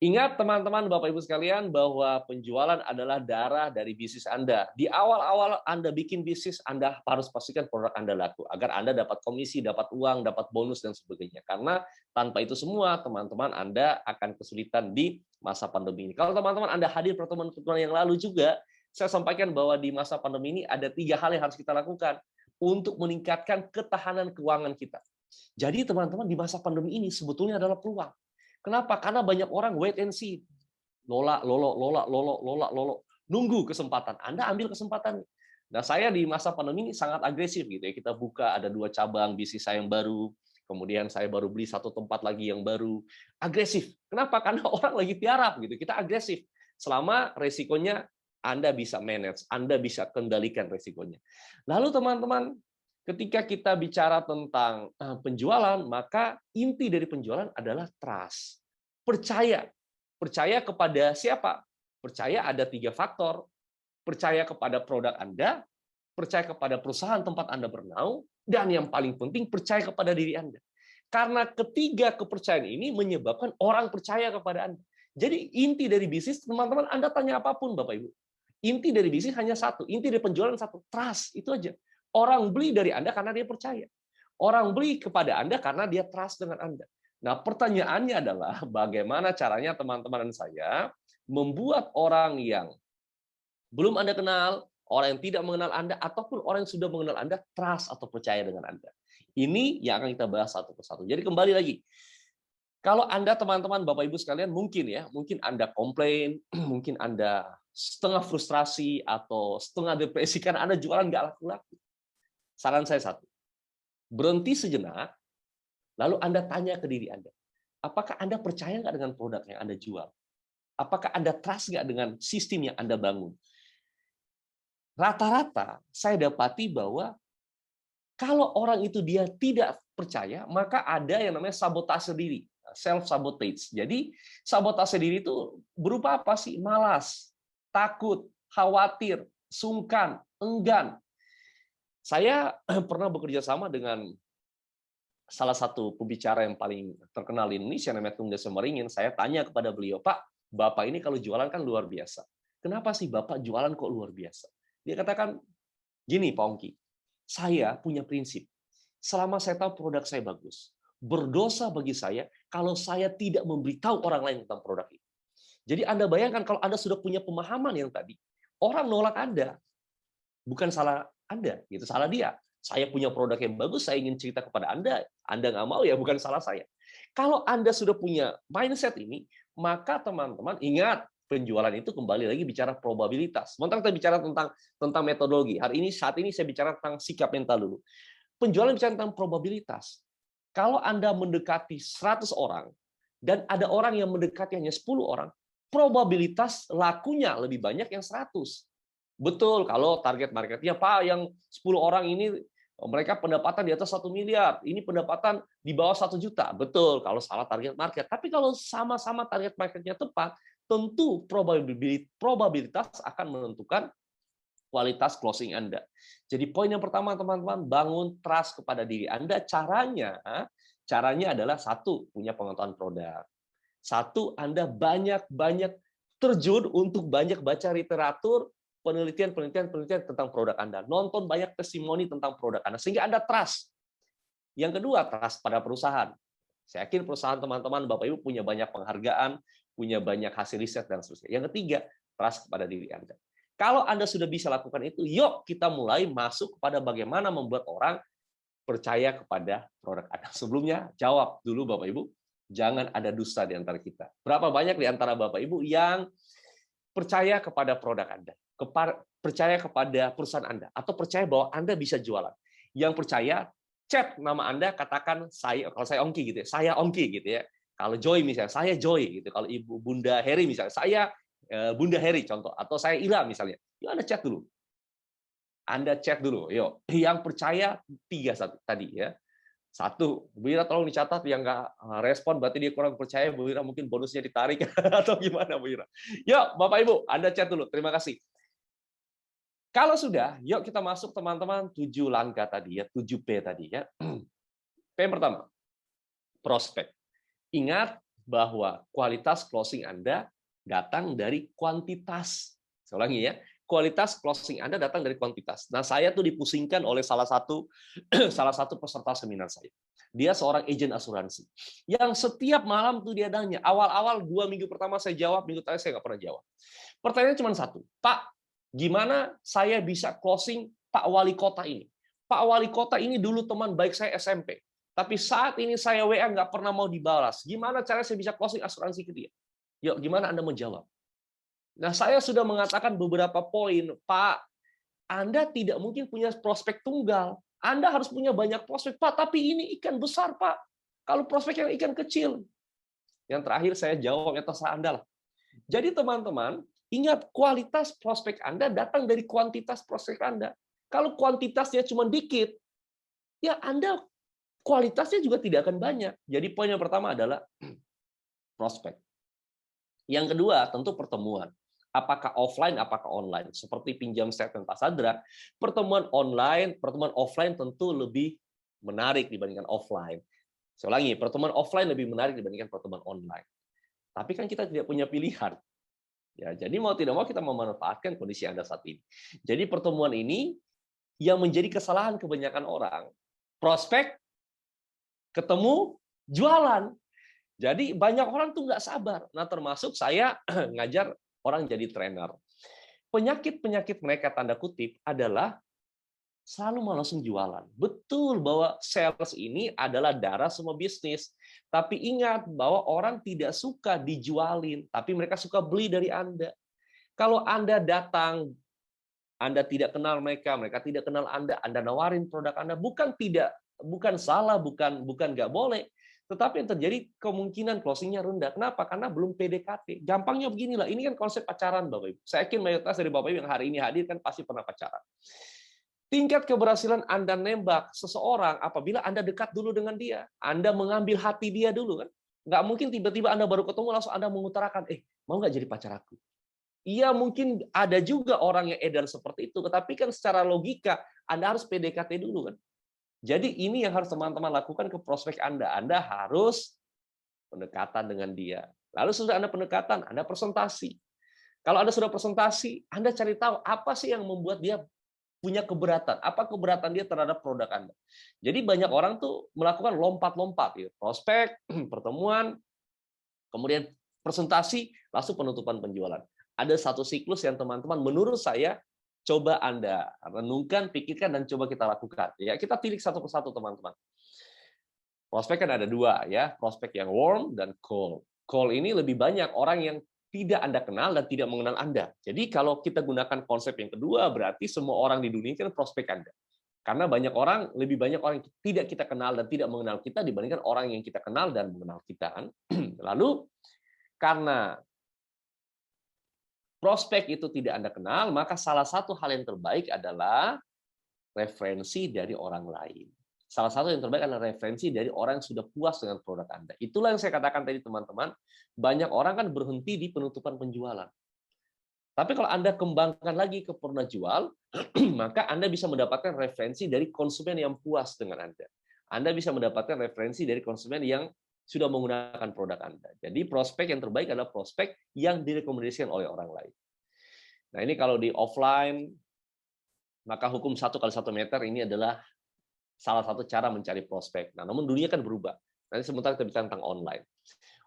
Ingat teman-teman, Bapak Ibu sekalian, bahwa penjualan adalah darah dari bisnis Anda. Di awal-awal Anda bikin bisnis, Anda harus pastikan produk Anda laku, agar Anda dapat komisi, dapat uang, dapat bonus, dan sebagainya. Karena tanpa itu semua, teman-teman Anda akan kesulitan di masa pandemi ini. Kalau teman-teman Anda hadir pertemuan-pertemuan yang lalu juga, saya sampaikan bahwa di masa pandemi ini ada 3 hal yang harus kita lakukan untuk meningkatkan ketahanan keuangan kita. Jadi teman-teman, di masa pandemi ini sebetulnya adalah peluang. Kenapa? Karena banyak orang wait and see. Lola, lolo, lola, lolo, lola, lolo. Nunggu kesempatan. Anda ambil kesempatan. Nah, saya di masa pandemi ini sangat agresif gitu ya. Kita buka ada 2 cabang bisnis saya yang baru. Kemudian saya baru beli 1 tempat lagi yang baru. Agresif. Kenapa? Karena orang lagi tiarap gitu. Kita agresif. Selama resikonya Anda bisa manage, Anda bisa kendalikan resikonya. Lalu teman-teman, ketika kita bicara tentang penjualan, maka inti dari penjualan adalah trust. Percaya. Percaya kepada siapa? Percaya ada 3 faktor. Percaya kepada produk Anda, percaya kepada perusahaan tempat Anda bernaung, dan yang paling penting, percaya kepada diri Anda. Karena ketiga kepercayaan ini menyebabkan orang percaya kepada Anda. Jadi inti dari bisnis, teman-teman, Anda tanya apapun, Bapak Ibu. Inti dari bisnis hanya satu, inti dari penjualan satu, trust, itu aja. Orang beli dari Anda karena dia percaya. Orang beli kepada Anda karena dia trust dengan Anda. Nah, pertanyaannya adalah bagaimana caranya teman-teman dan saya membuat orang yang belum Anda kenal, orang yang tidak mengenal Anda, ataupun orang yang sudah mengenal Anda, trust atau percaya dengan Anda. Ini yang akan kita bahas satu persatu. Jadi kembali lagi, kalau Anda teman-teman, Bapak Ibu sekalian, mungkin Anda komplain, mungkin Anda setengah frustrasi atau setengah depresi karena Anda jualan nggak laku-laku. Saran saya satu, berhenti sejenak, lalu Anda tanya ke diri Anda, apakah Anda percaya nggak dengan produk yang Anda jual? Apakah Anda trust nggak dengan sistem yang Anda bangun? Rata-rata saya dapati bahwa kalau orang itu dia tidak percaya, maka ada yang namanya sabotase diri, self-sabotage. Jadi sabotase diri itu berupa apa sih? Malas, takut, khawatir, sungkan, enggan. Saya pernah bekerja sama dengan salah satu pembicara yang paling terkenal di Indonesia, namanya Tunggal Semaringin. Saya tanya kepada beliau, Pak, Bapak ini kalau jualan kan luar biasa. Kenapa sih Bapak jualan kok luar biasa? Dia katakan, gini Pak Ongki, saya punya prinsip. Selama saya tahu produk saya bagus, berdosa bagi saya kalau saya tidak memberitahu orang lain tentang produk itu. Jadi Anda bayangkan kalau Anda sudah punya pemahaman yang tadi, orang nolak Anda, bukan salah Anda, gitu, salah dia. Saya punya produk yang bagus, saya ingin cerita kepada Anda nggak mau ya bukan salah saya. Kalau Anda sudah punya mindset ini, maka teman-teman ingat, penjualan itu kembali lagi bicara probabilitas. Sementara kita bicara tentang metodologi. Saat ini saya bicara tentang sikap mental dulu. Penjualan bicara tentang probabilitas. Kalau Anda mendekati 100 orang dan ada orang yang mendekati hanya 10 orang, probabilitas lakunya lebih banyak yang 100. Betul, kalau target marketnya, Pak, yang 10 orang ini mereka pendapatan di atas 1 miliar, ini pendapatan di bawah 1 juta. Betul, kalau salah target market. Tapi kalau sama-sama target marketnya tepat, tentu probabilitas akan menentukan kualitas closing Anda. Jadi poin yang pertama, teman-teman, bangun trust kepada diri Anda. Caranya adalah satu, punya pengetahuan produk. Satu, Anda banyak-banyak terjun untuk banyak baca literatur, penelitian tentang produk Anda. Nonton banyak testimoni tentang produk Anda, sehingga Anda trust. Yang kedua, trust pada perusahaan. Saya yakin perusahaan teman-teman, Bapak Ibu punya banyak penghargaan, punya banyak hasil riset, dan seterusnya. Yang ketiga, trust kepada diri Anda. Kalau Anda sudah bisa lakukan itu, yuk kita mulai masuk kepada bagaimana membuat orang percaya kepada produk Anda. Sebelumnya, jawab dulu Bapak Ibu, jangan ada dusta di antara kita. Berapa banyak di antara Bapak Ibu yang percaya kepada produk Anda, percaya kepada perusahaan Anda, atau percaya bahwa Anda bisa jualan? Yang percaya, chat nama Anda, katakan saya, kalau saya Ongki gitu ya, saya Ongki gitu ya. Kalau Joy misalnya, saya Joy gitu. Kalau Ibu Bunda Heri misalnya, saya Bunda Heri contoh, atau saya Ira misalnya. Yuk Anda chat dulu. Anda chat dulu, yuk. Yang percaya 3 tadi ya. 1, Bu Ira tolong dicatat, yang nggak respon berarti dia kurang percaya, Bu Ira mungkin bonusnya ditarik atau gimana Bu Ira. Yuk Bapak Ibu, Anda chat dulu. Terima kasih. Kalau sudah, yuk kita masuk teman-teman 7 langkah tadi ya, 7P tadi ya. P yang pertama, prospek. Ingat, bahwa kualitas closing Anda datang dari kuantitas. Saya ulangi ya, kualitas closing Anda datang dari kuantitas. Nah, saya tuh dipusingkan oleh salah satu salah satu peserta seminar saya. Dia seorang agen asuransi. Yang setiap malam tuh dia nanya, awal-awal 2 minggu pertama saya jawab, minggu terakhir saya nggak pernah jawab. Pertanyaannya cuma satu, Pak, gimana saya bisa closing Pak Wali Kota ini? Pak Wali Kota ini dulu teman baik saya SMP. Tapi saat ini saya WA nggak pernah mau dibalas. Gimana cara saya bisa closing asuransi ke dia? Yuk, gimana Anda menjawab? Nah, saya sudah mengatakan beberapa poin, Pak, Anda tidak mungkin punya prospek tunggal. Anda harus punya banyak prospek, Pak, tapi ini ikan besar, Pak. Kalau prospek yang ikan kecil. Yang terakhir saya jawab, ya terserah Anda lah. Jadi teman-teman, ingat kualitas prospek Anda datang dari kuantitas prospek Anda. Kalau kuantitasnya cuma dikit, ya Anda kualitasnya juga tidak akan banyak. Jadi poin yang pertama adalah prospek. Yang kedua, tentu pertemuan. Apakah offline, apakah online. Seperti pinjam statement Pak Sadra, pertemuan offline tentu lebih menarik dibandingkan offline. Saya ulangi, pertemuan offline lebih menarik dibandingkan pertemuan online. Tapi kan kita tidak punya pilihan. Ya, jadi mau tidak mau kita memanfaatkan kondisi Anda saat ini. Jadi pertemuan ini yang menjadi kesalahan kebanyakan orang. Prospek, ketemu, jualan. Jadi banyak orang tuh nggak sabar. Nah, termasuk saya ngajar orang jadi trainer. Penyakit-penyakit mereka tanda kutip adalah selalu mau langsung jualan. Betul bahwa sales ini adalah darah semua bisnis. Tapi ingat bahwa orang tidak suka dijualin, tapi mereka suka beli dari Anda. Kalau Anda datang, Anda tidak kenal mereka, mereka tidak kenal Anda nawarin produk Anda, bukan salah, bukan nggak boleh. Tetapi yang terjadi kemungkinan closingnya rendah. Kenapa? Karena belum PDKT. Gampangnya beginilah. Ini kan konsep pacaran, Bapak Ibu. Saya yakin mayoritas dari Bapak Ibu yang hari ini hadir kan pasti pernah pacaran. Tingkat keberhasilan Anda nembak seseorang apabila Anda dekat dulu dengan dia. Anda mengambil hati dia dulu kan. Nggak mungkin tiba-tiba Anda baru ketemu langsung Anda mengutarakan, mau nggak jadi pacar aku? Iya, mungkin ada juga orang yang edan seperti itu. Tetapi kan secara logika Anda harus PDKT dulu kan. Jadi ini yang harus teman-teman lakukan ke prospek Anda. Anda harus pendekatan dengan dia. Lalu sudah Anda pendekatan, Anda presentasi. Kalau Anda sudah presentasi, Anda cari tahu apa sih yang membuat dia punya keberatan. Apa keberatan dia terhadap produk Anda. Jadi banyak orang tuh melakukan lompat-lompat. Ya. Prospek, pertemuan, kemudian presentasi, langsung penutupan penjualan. Ada satu siklus yang teman-teman menurut saya coba Anda renungkan, pikirkan, dan coba kita lakukan. Ya, kita tilik satu persatu, teman-teman. Prospek kan ada dua, ya, prospek yang warm dan cold. Cold ini lebih banyak orang yang tidak Anda kenal dan tidak mengenal Anda. Jadi kalau kita gunakan konsep yang kedua, berarti semua orang di dunia kan prospek Anda. Karena lebih banyak orang yang tidak kita kenal dan tidak mengenal kita dibandingkan orang yang kita kenal dan mengenal kita. Lalu, karena prospek itu tidak Anda kenal, maka salah satu hal yang terbaik adalah referensi dari orang lain. Salah satu yang terbaik adalah referensi dari orang yang sudah puas dengan produk Anda. Itulah yang saya katakan tadi, teman-teman. Banyak orang kan berhenti di penutupan penjualan. Tapi kalau Anda kembangkan lagi ke purna jual, maka Anda bisa mendapatkan referensi dari konsumen yang puas dengan Anda. Anda bisa mendapatkan referensi dari konsumen yang sudah menggunakan produk Anda. Jadi prospek yang terbaik adalah prospek yang direkomendasikan oleh orang lain. Nah, ini kalau di offline, maka hukum 1 kali 1 meter ini adalah salah satu cara mencari prospek. Nah, namun dunia kan berubah. Nanti sebentar kita bicara tentang online.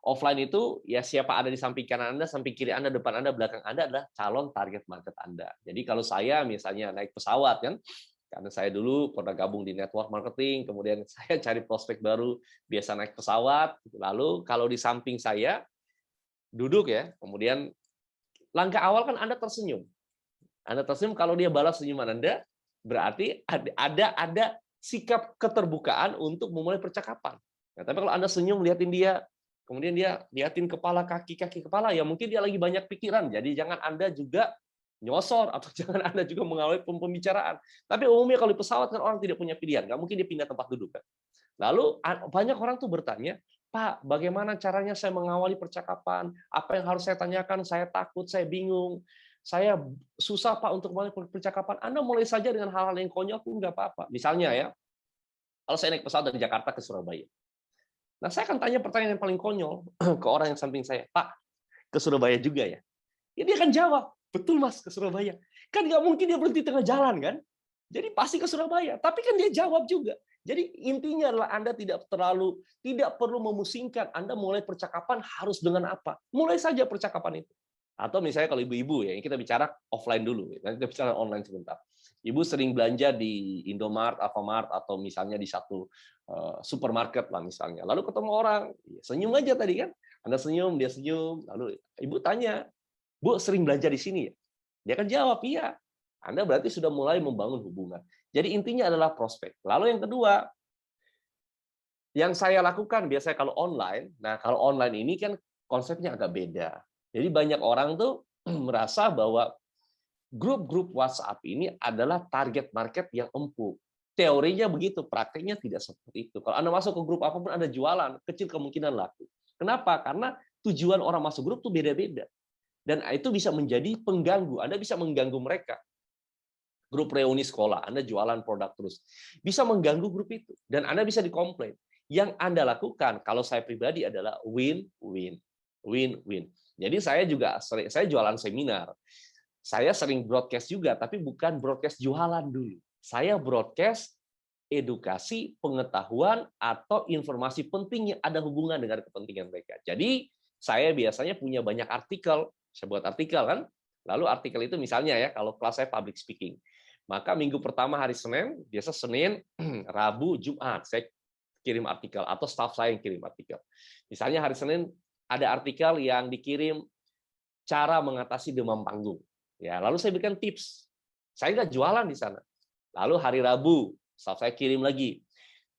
Offline itu, ya siapa ada di samping kanan Anda, samping kiri Anda, depan Anda, belakang Anda adalah calon target market Anda. Jadi kalau saya misalnya naik pesawat, kan, karena saya dulu pernah gabung di network marketing, kemudian saya cari prospek baru, biasa naik pesawat, lalu kalau di samping saya, duduk ya, kemudian langkah awal kan Anda tersenyum. Anda tersenyum, kalau dia balas senyuman Anda, berarti ada sikap keterbukaan untuk memulai percakapan. Nah, tapi kalau Anda senyum, liatin dia, kemudian dia liatin kepala, kaki kepala, ya mungkin dia lagi banyak pikiran, jadi jangan Anda juga nyosor, atau jangan Anda juga mengawali pembicaraan. Tapi umumnya kalau di pesawat kan orang tidak punya pilihan, nggak mungkin dia pindah tempat duduk. Kan? Lalu banyak orang tuh bertanya, Pak, bagaimana caranya saya mengawali percakapan? Apa yang harus saya tanyakan? Saya takut, saya bingung. Saya susah, Pak, untuk mulai percakapan. Anda mulai saja dengan hal-hal yang konyol pun nggak apa-apa. Misalnya ya, kalau saya naik pesawat dari Jakarta ke Surabaya. Nah, saya akan tanya pertanyaan yang paling konyol ke orang yang samping saya, "Pak, ke Surabaya juga ya?" Ya dia akan jawab, "Betul Mas, ke Surabaya." Kan nggak mungkin dia berhenti tengah jalan kan? Jadi pasti ke Surabaya, tapi kan dia jawab juga. Jadi intinya adalah Anda tidak perlu memusingkan, Anda mulai percakapan harus dengan apa. Mulai saja percakapan itu. Atau misalnya kalau ibu-ibu ya, kita bicara offline dulu, nanti kita bicara online sebentar. Ibu sering belanja di Indomart, Alfamart, atau misalnya di satu supermarket lah misalnya. Lalu ketemu orang, ya senyum aja tadi kan. Anda senyum, dia senyum, lalu ibu tanya, "Bu, sering belanja di sini ya?" Dia akan jawab, "Iya." Anda berarti sudah mulai membangun hubungan. Jadi intinya adalah prospek. Lalu yang kedua, yang saya lakukan biasanya kalau online, nah kalau online ini kan konsepnya agak beda. Jadi banyak orang tuh merasa bahwa grup-grup WhatsApp ini adalah target market yang empuk. Teorinya begitu, prakteknya tidak seperti itu. Kalau Anda masuk ke grup apapun Anda jualan, kecil kemungkinan laku. Kenapa? Karena tujuan orang masuk grup tuh beda-beda. Dan itu bisa menjadi pengganggu. Anda bisa mengganggu mereka. Grup reuni sekolah, Anda jualan produk terus. Bisa mengganggu grup itu. Dan Anda bisa dikomplain. Yang Anda lakukan, kalau saya pribadi adalah win-win. Win-win. Jadi saya jualan seminar. Saya sering broadcast juga, tapi bukan broadcast jualan dulu. Saya broadcast edukasi, pengetahuan, atau informasi penting yang ada hubungan dengan kepentingan mereka. Jadi, saya biasanya punya banyak artikel. Saya buat artikel kan, lalu artikel itu misalnya ya, kalau kelas saya public speaking, maka minggu pertama hari Senin, biasa Senin, Rabu, Jumat, saya kirim artikel, atau staff saya yang kirim artikel. Misalnya hari Senin, ada artikel yang dikirim cara mengatasi demam panggung. Ya, lalu saya berikan tips. Saya nggak jualan di sana. Lalu hari Rabu, staff saya kirim lagi.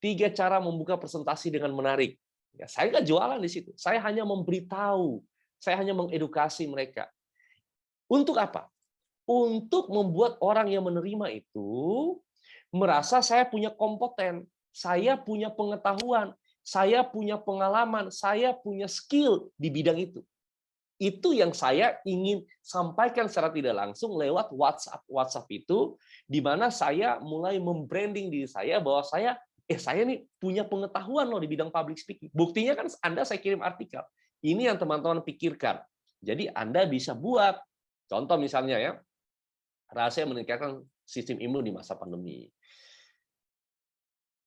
3 cara membuka presentasi dengan menarik. Ya, saya nggak jualan di situ. Saya hanya memberitahu. Saya hanya mengedukasi mereka. Untuk apa? Untuk membuat orang yang menerima itu merasa saya punya kompeten, saya punya pengetahuan, saya punya pengalaman, saya punya skill di bidang itu. Itu yang saya ingin sampaikan secara tidak langsung lewat WhatsApp. WhatsApp itu di mana saya mulai membranding diri saya bahwa saya nih punya pengetahuan loh di bidang public speaking. Buktinya kan Anda saya kirim artikel. Ini yang teman-teman pikirkan. Jadi Anda bisa buat contoh misalnya ya, rahasia meningkatkan sistem imun di masa pandemi.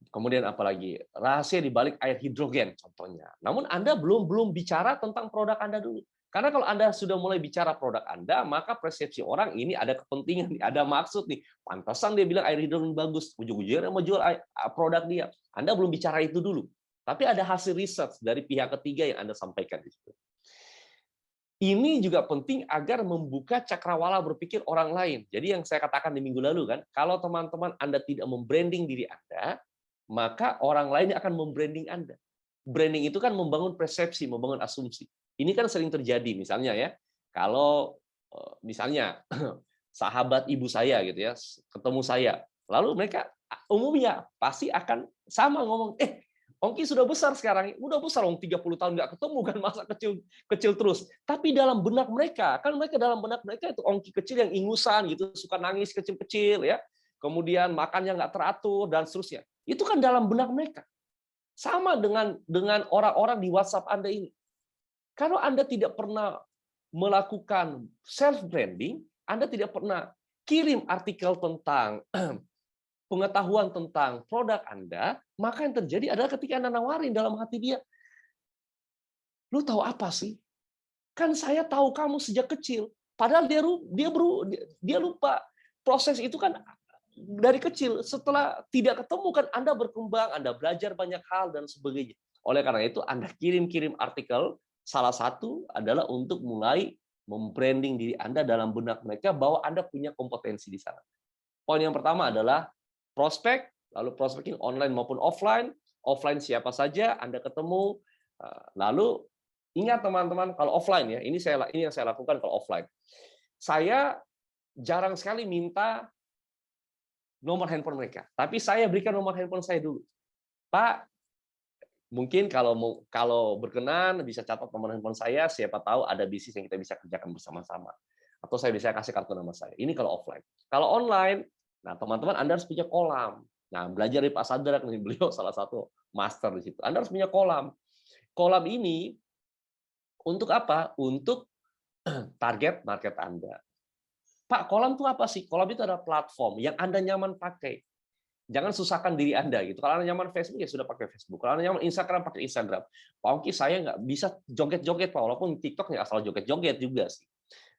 Kemudian apalagi rahasia di balik air hidrogen contohnya. Namun Anda belum bicara tentang produk Anda dulu. Karena kalau Anda sudah mulai bicara produk Anda, maka persepsi orang ini ada kepentingan, ada maksud nih. Pantasan dia bilang air hidrogen bagus, ujung-ujungnya mau jual produk dia. Anda belum bicara itu dulu. Tapi ada hasil riset dari pihak ketiga yang Anda sampaikan di situ. Ini juga penting agar membuka cakrawala berpikir orang lain. Jadi yang saya katakan di minggu lalu kan, kalau teman-teman Anda tidak membranding diri Anda, maka orang lain akan membranding Anda. Branding itu kan membangun persepsi, membangun asumsi. Ini kan sering terjadi misalnya ya, kalau misalnya sahabat ibu saya gitu ya, ketemu saya, lalu mereka umumnya pasti akan sama ngomong, Ongki sudah besar sekarang, udah besar, 30 tahun nggak ketemu kan, masa kecil terus. Tapi dalam benak mereka, kan dalam benak mereka itu Ongki kecil yang ingusan gitu, suka nangis kecil-kecil ya, kemudian makannya nggak teratur dan seterusnya. Itu kan dalam benak mereka. Sama dengan orang-orang di WhatsApp Anda ini. Kalau Anda tidak pernah melakukan self branding, Anda tidak pernah kirim artikel tentang pengetahuan tentang produk Anda, maka yang terjadi adalah ketika Anda nawarin dalam hati dia, "Lu tahu apa sih? Kan saya tahu kamu sejak kecil." Padahal dia lupa. Proses itu kan dari kecil. Setelah tidak ketemu kan Anda berkembang, Anda belajar banyak hal dan sebagainya. Oleh karena itu Anda kirim artikel, salah satu adalah untuk mulai membranding diri Anda dalam benak mereka bahwa Anda punya kompetensi di sana. Poin yang pertama adalah prospek, lalu prospecting online maupun offline. Offline siapa saja Anda ketemu, lalu ingat teman-teman kalau offline ya, ini yang saya lakukan kalau offline. Saya jarang sekali minta nomor handphone mereka, tapi saya berikan nomor handphone saya dulu. Pak, mungkin kalau berkenan bisa catat nomor handphone saya, siapa tahu ada bisnis yang kita bisa kerjakan bersama-sama. Atau saya bisa kasih kartu nama saya. Ini kalau offline. Kalau online, nah teman-teman Anda harus punya kolam. Nah, belajar dari Pak Sadrak nih, beliau salah satu master di situ. Anda harus punya kolam. Kolam ini untuk apa? Untuk target market Anda. Pak, kolam itu apa sih? Kolam itu adalah platform yang Anda nyaman pakai. Jangan susahkan diri Anda gitu. Kalau Anda nyaman Facebook, ya sudah pakai Facebook. Kalau Anda nyaman Instagram, pakai Instagram. Pak Ongki, saya nggak bisa joget-joget, Pak. Walaupun TikTok nggak asal joget-joget juga sih.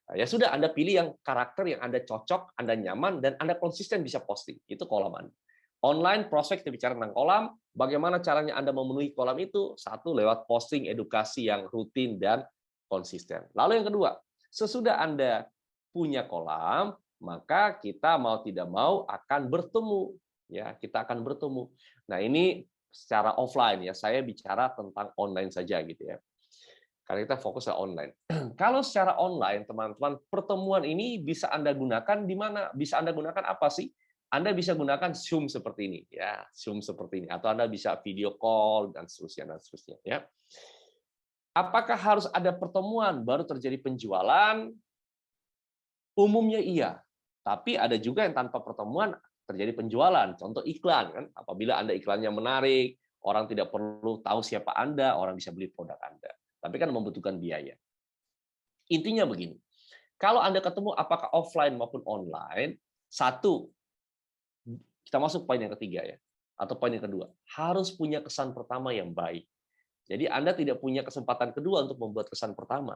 Nah, ya sudah, Anda pilih yang karakter yang Anda cocok, Anda nyaman, dan Anda konsisten bisa posting. Itu kolam Anda. Online prospek, kita bicara tentang kolam. Bagaimana caranya Anda memenuhi kolam itu? Satu, lewat posting edukasi yang rutin dan konsisten. Lalu yang kedua, sesudah Anda punya kolam, maka kita mau tidak mau akan bertemu. Ya, kita akan bertemu. Nah, ini secara offline ya, saya bicara tentang online saja gitu ya. Karena kita fokus ke online. Kalau secara online, teman-teman, pertemuan ini bisa Anda gunakan di mana? Bisa Anda gunakan apa sih? Anda bisa gunakan Zoom seperti ini, ya, Zoom seperti ini, atau Anda bisa video call dan seterusnya, ya. Apakah harus ada pertemuan baru terjadi penjualan? Umumnya iya, tapi ada juga yang tanpa pertemuan terjadi penjualan. Contoh iklan kan, apabila Anda iklannya menarik, orang tidak perlu tahu siapa Anda, orang bisa beli produk Anda. Tapi kan membutuhkan biaya. Intinya begini, kalau Anda ketemu apakah offline maupun online, satu, kita masuk poin yang ketiga ya, atau poin yang kedua, harus punya kesan pertama yang baik. Jadi Anda tidak punya kesempatan kedua untuk membuat kesan pertama.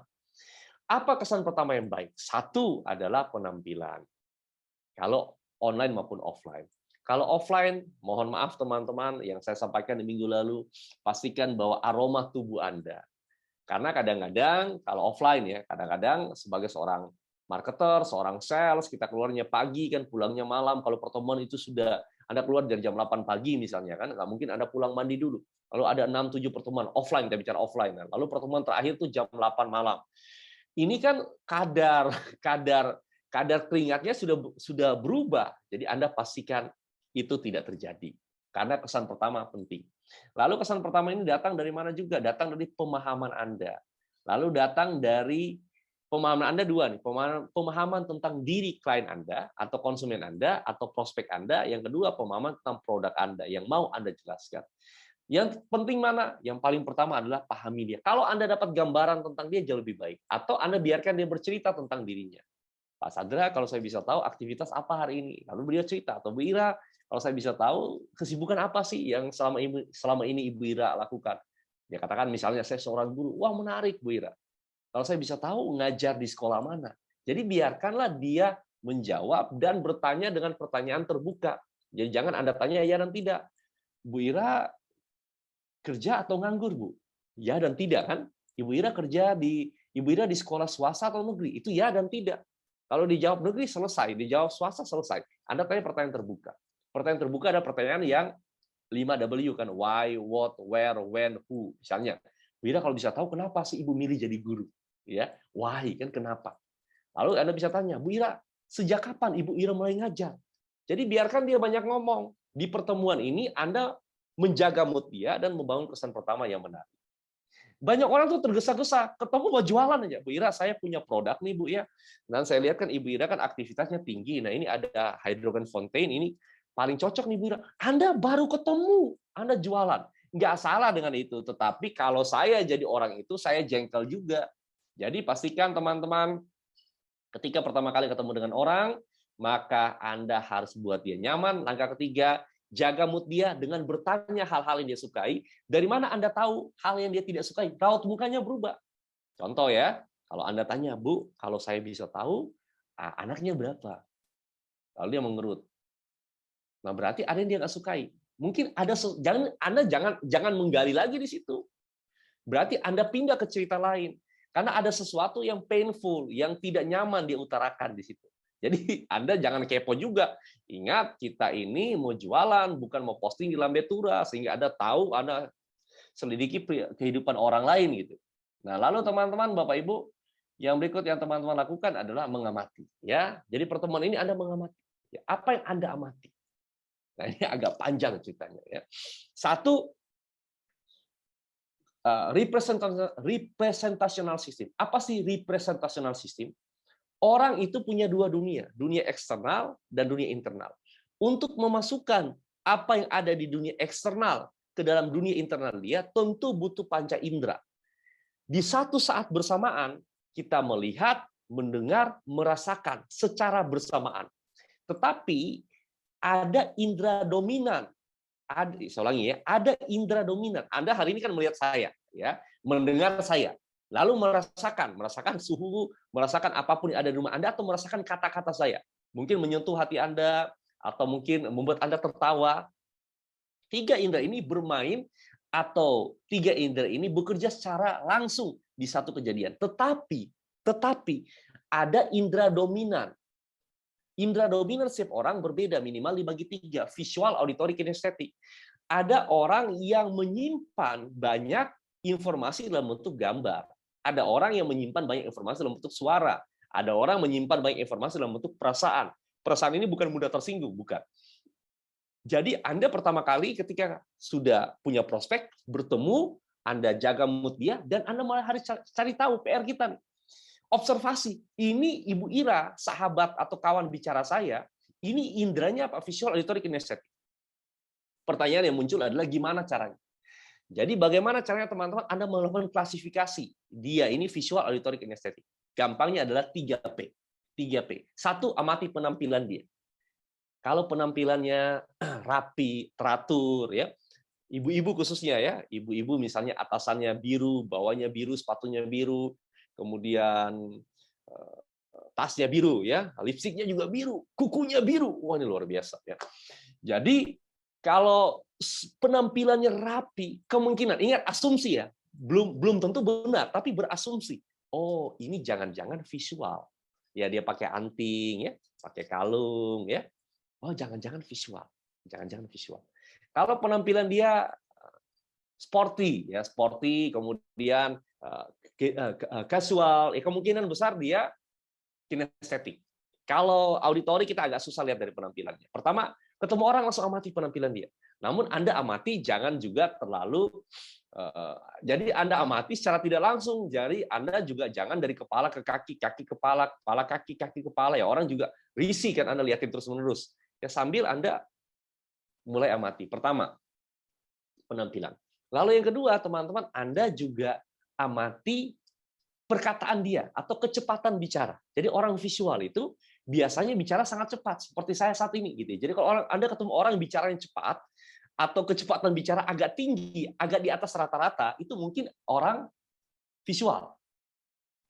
Apa kesan pertama yang baik? Satu adalah penampilan. Kalau online maupun offline. Kalau offline, mohon maaf teman-teman, yang saya sampaikan di minggu lalu, pastikan bahwa aroma tubuh Anda. Karena kadang-kadang, kalau offline ya, kadang-kadang sebagai seorang marketer, seorang sales, kita keluarnya pagi, kan pulangnya malam. Kalau pertemuan itu sudah, Anda keluar dari jam 8 pagi misalnya, kan nggak mungkin Anda pulang mandi dulu. Lalu ada 6-7 pertemuan, offline, kita bicara offline. Lalu pertemuan terakhir itu jam 8 malam. Ini kan kadar keringatnya sudah berubah. Jadi Anda pastikan itu tidak terjadi. Karena kesan pertama penting. Lalu kesan pertama ini datang dari mana juga? Datang dari pemahaman Anda. Lalu datang dari pemahaman Anda dua nih, pemahaman tentang diri klien Anda atau konsumen Anda atau prospek Anda. Yang kedua, pemahaman tentang produk Anda yang mau Anda jelaskan. Yang penting mana? Yang paling pertama adalah pahami dia. Kalau Anda dapat gambaran tentang dia jauh lebih baik. Atau Anda biarkan dia bercerita tentang dirinya. Pak Sadra, kalau saya bisa tahu aktivitas apa hari ini. Lalu beliau cerita. Atau Bu Ira, kalau saya bisa tahu kesibukan apa sih yang selama ini Ibu Ira lakukan. Dia katakan misalnya saya seorang guru. Wah menarik Bu Ira. Kalau saya bisa tahu ngajar di sekolah mana. Jadi biarkanlah dia menjawab dan bertanya dengan pertanyaan terbuka. Jadi jangan Anda tanya ya dan tidak. Bu Ira kerja atau nganggur, Bu? Ya dan tidak kan? Ibu Ira di sekolah swasta atau negeri? Itu ya dan tidak. Kalau dijawab negeri selesai, dijawab swasta selesai. Anda tanya pertanyaan terbuka. Pertanyaan terbuka ada pertanyaan yang 5W kan, why, what, where, when, who. Misalnya, Bu Ira kalau bisa tahu kenapa sih Ibu milih jadi guru? Ya, why kan kenapa? Lalu Anda bisa tanya, Bu Ira, sejak kapan Ibu Ira mulai ngajar? Jadi biarkan dia banyak ngomong. Di pertemuan ini Anda menjaga mood dia dan membangun kesan pertama yang menarik. Banyak orang tuh tergesa-gesa, ketemu mau jualan aja. Bu Ira, saya punya produk nih, Bu ya. Dan saya lihat kan Ibu Ira kan aktivitasnya tinggi. Nah, ini ada hydrogen fountain, ini paling cocok nih Bu Ira. Anda baru ketemu, Anda jualan. Nggak salah dengan itu, tetapi kalau saya jadi orang itu, saya jengkel juga. Jadi pastikan teman-teman, ketika pertama kali ketemu dengan orang, maka Anda harus buat dia nyaman. Langkah ketiga, jaga mood dia dengan bertanya hal-hal yang dia sukai. Dari mana Anda tahu hal yang dia tidak sukai? Raut mukanya berubah. Contoh ya, kalau Anda tanya, Bu, kalau saya bisa tahu, anaknya berapa? Lalu dia mengerut. Nah, berarti ada yang dia nggak sukai. Mungkin ada, Anda jangan menggali lagi di situ. Berarti Anda pindah ke cerita lain. Karena ada sesuatu yang painful, yang tidak nyaman diutarakan di situ. Jadi Anda jangan kepo juga. Ingat, kita ini mau jualan, bukan mau posting di Lambetura, sehingga Anda tahu, Anda selidiki kehidupan orang lain gitu. Nah, lalu teman-teman, Bapak Ibu, yang berikut yang teman-teman lakukan adalah mengamati. Ya, jadi pertemuan ini Anda mengamati. Ya, apa yang Anda amati? Nah, ini agak panjang ceritanya. Ya. Satu, representational system. Apa sih representational system? Orang itu punya dua dunia eksternal dan dunia internal. Untuk memasukkan apa yang ada di dunia eksternal ke dalam dunia internal dia, tentu butuh panca indera. Di satu saat bersamaan, kita melihat, mendengar, merasakan secara bersamaan. Tetapi ada indera dominan. Saya ulangi ya, ada indera dominan. Anda hari ini kan melihat saya, ya, mendengar saya, lalu merasakan suhu, merasakan apapun yang ada di rumah Anda, atau merasakan kata-kata saya. Mungkin menyentuh hati Anda, atau mungkin membuat Anda tertawa. Tiga indera ini bermain, atau tiga indera ini bekerja secara langsung di satu kejadian. Tetapi ada indera dominan. Indera dominan setiap orang berbeda, minimal dibagi tiga, visual, auditory, kinestetik. Ada orang yang menyimpan banyak informasi dalam bentuk gambar. Ada orang yang menyimpan banyak informasi dalam bentuk suara. Ada orang menyimpan banyak informasi dalam bentuk perasaan. Perasaan ini bukan mudah tersinggung, bukan. Jadi Anda pertama kali ketika sudah punya prospek, bertemu, Anda jaga mood dia, dan Anda malah harus cari tahu PR kita nih. Observasi, ini Ibu Ira, sahabat atau kawan bicara saya, ini inderanya apa? Visual, auditory, kinestetik. Pertanyaan yang muncul adalah gimana caranya? Jadi bagaimana caranya teman-teman Anda melakukan klasifikasi? Dia ini visual, auditory, kinestetik. Gampangnya adalah 3P. 3P. Satu, amati penampilan dia. Kalau penampilannya rapi, teratur, ya, ibu-ibu khususnya ya, ibu-ibu misalnya atasannya biru, bawahnya biru, sepatunya biru, kemudian tasnya biru, ya, lipstiknya juga biru, kukunya biru, wah ini luar biasa ya. Jadi kalau penampilannya rapi, kemungkinan, ingat asumsi ya, belum tentu benar, tapi berasumsi. Oh ini jangan-jangan visual, ya dia pakai anting, ya, pakai kalung, ya. Oh jangan-jangan visual, jangan-jangan visual. Kalau penampilan dia sporty, ya sporty, kemudian casual, kemungkinan besar dia kinestetik. Kalau auditori kita agak susah lihat dari penampilannya. Pertama, ketemu orang langsung amati penampilan dia. Namun Anda amati jangan juga terlalu jadi Anda amati secara tidak langsung. Jadi Anda juga jangan dari kepala ke kaki, kaki kepala, kepala kaki, kaki kepala, ya orang juga risih kan Anda lihatin terus-menerus. Ya sambil Anda mulai amati. Pertama, penampilan. Lalu yang kedua, teman-teman, Anda juga amati perkataan dia atau kecepatan bicara. Jadi orang visual itu biasanya bicara sangat cepat, seperti saya saat ini gitu. Jadi kalau Anda ketemu orang bicara yang cepat atau kecepatan bicara agak tinggi, agak di atas rata-rata, itu mungkin orang visual.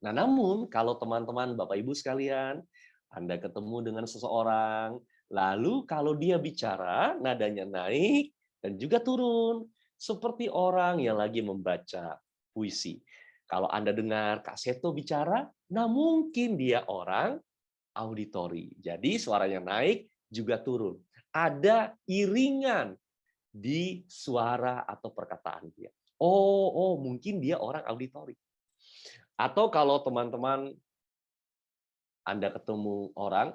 Nah, namun kalau teman-teman Bapak Ibu sekalian, Anda ketemu dengan seseorang, lalu kalau dia bicara nadanya naik dan juga turun, seperti orang yang lagi membaca puisi. Kalau Anda dengar Kak Seto bicara, nah mungkin dia orang auditori. Jadi suaranya naik juga turun. Ada iringan di suara atau perkataan dia. Oh, mungkin dia orang auditori. Atau kalau teman-teman Anda ketemu orang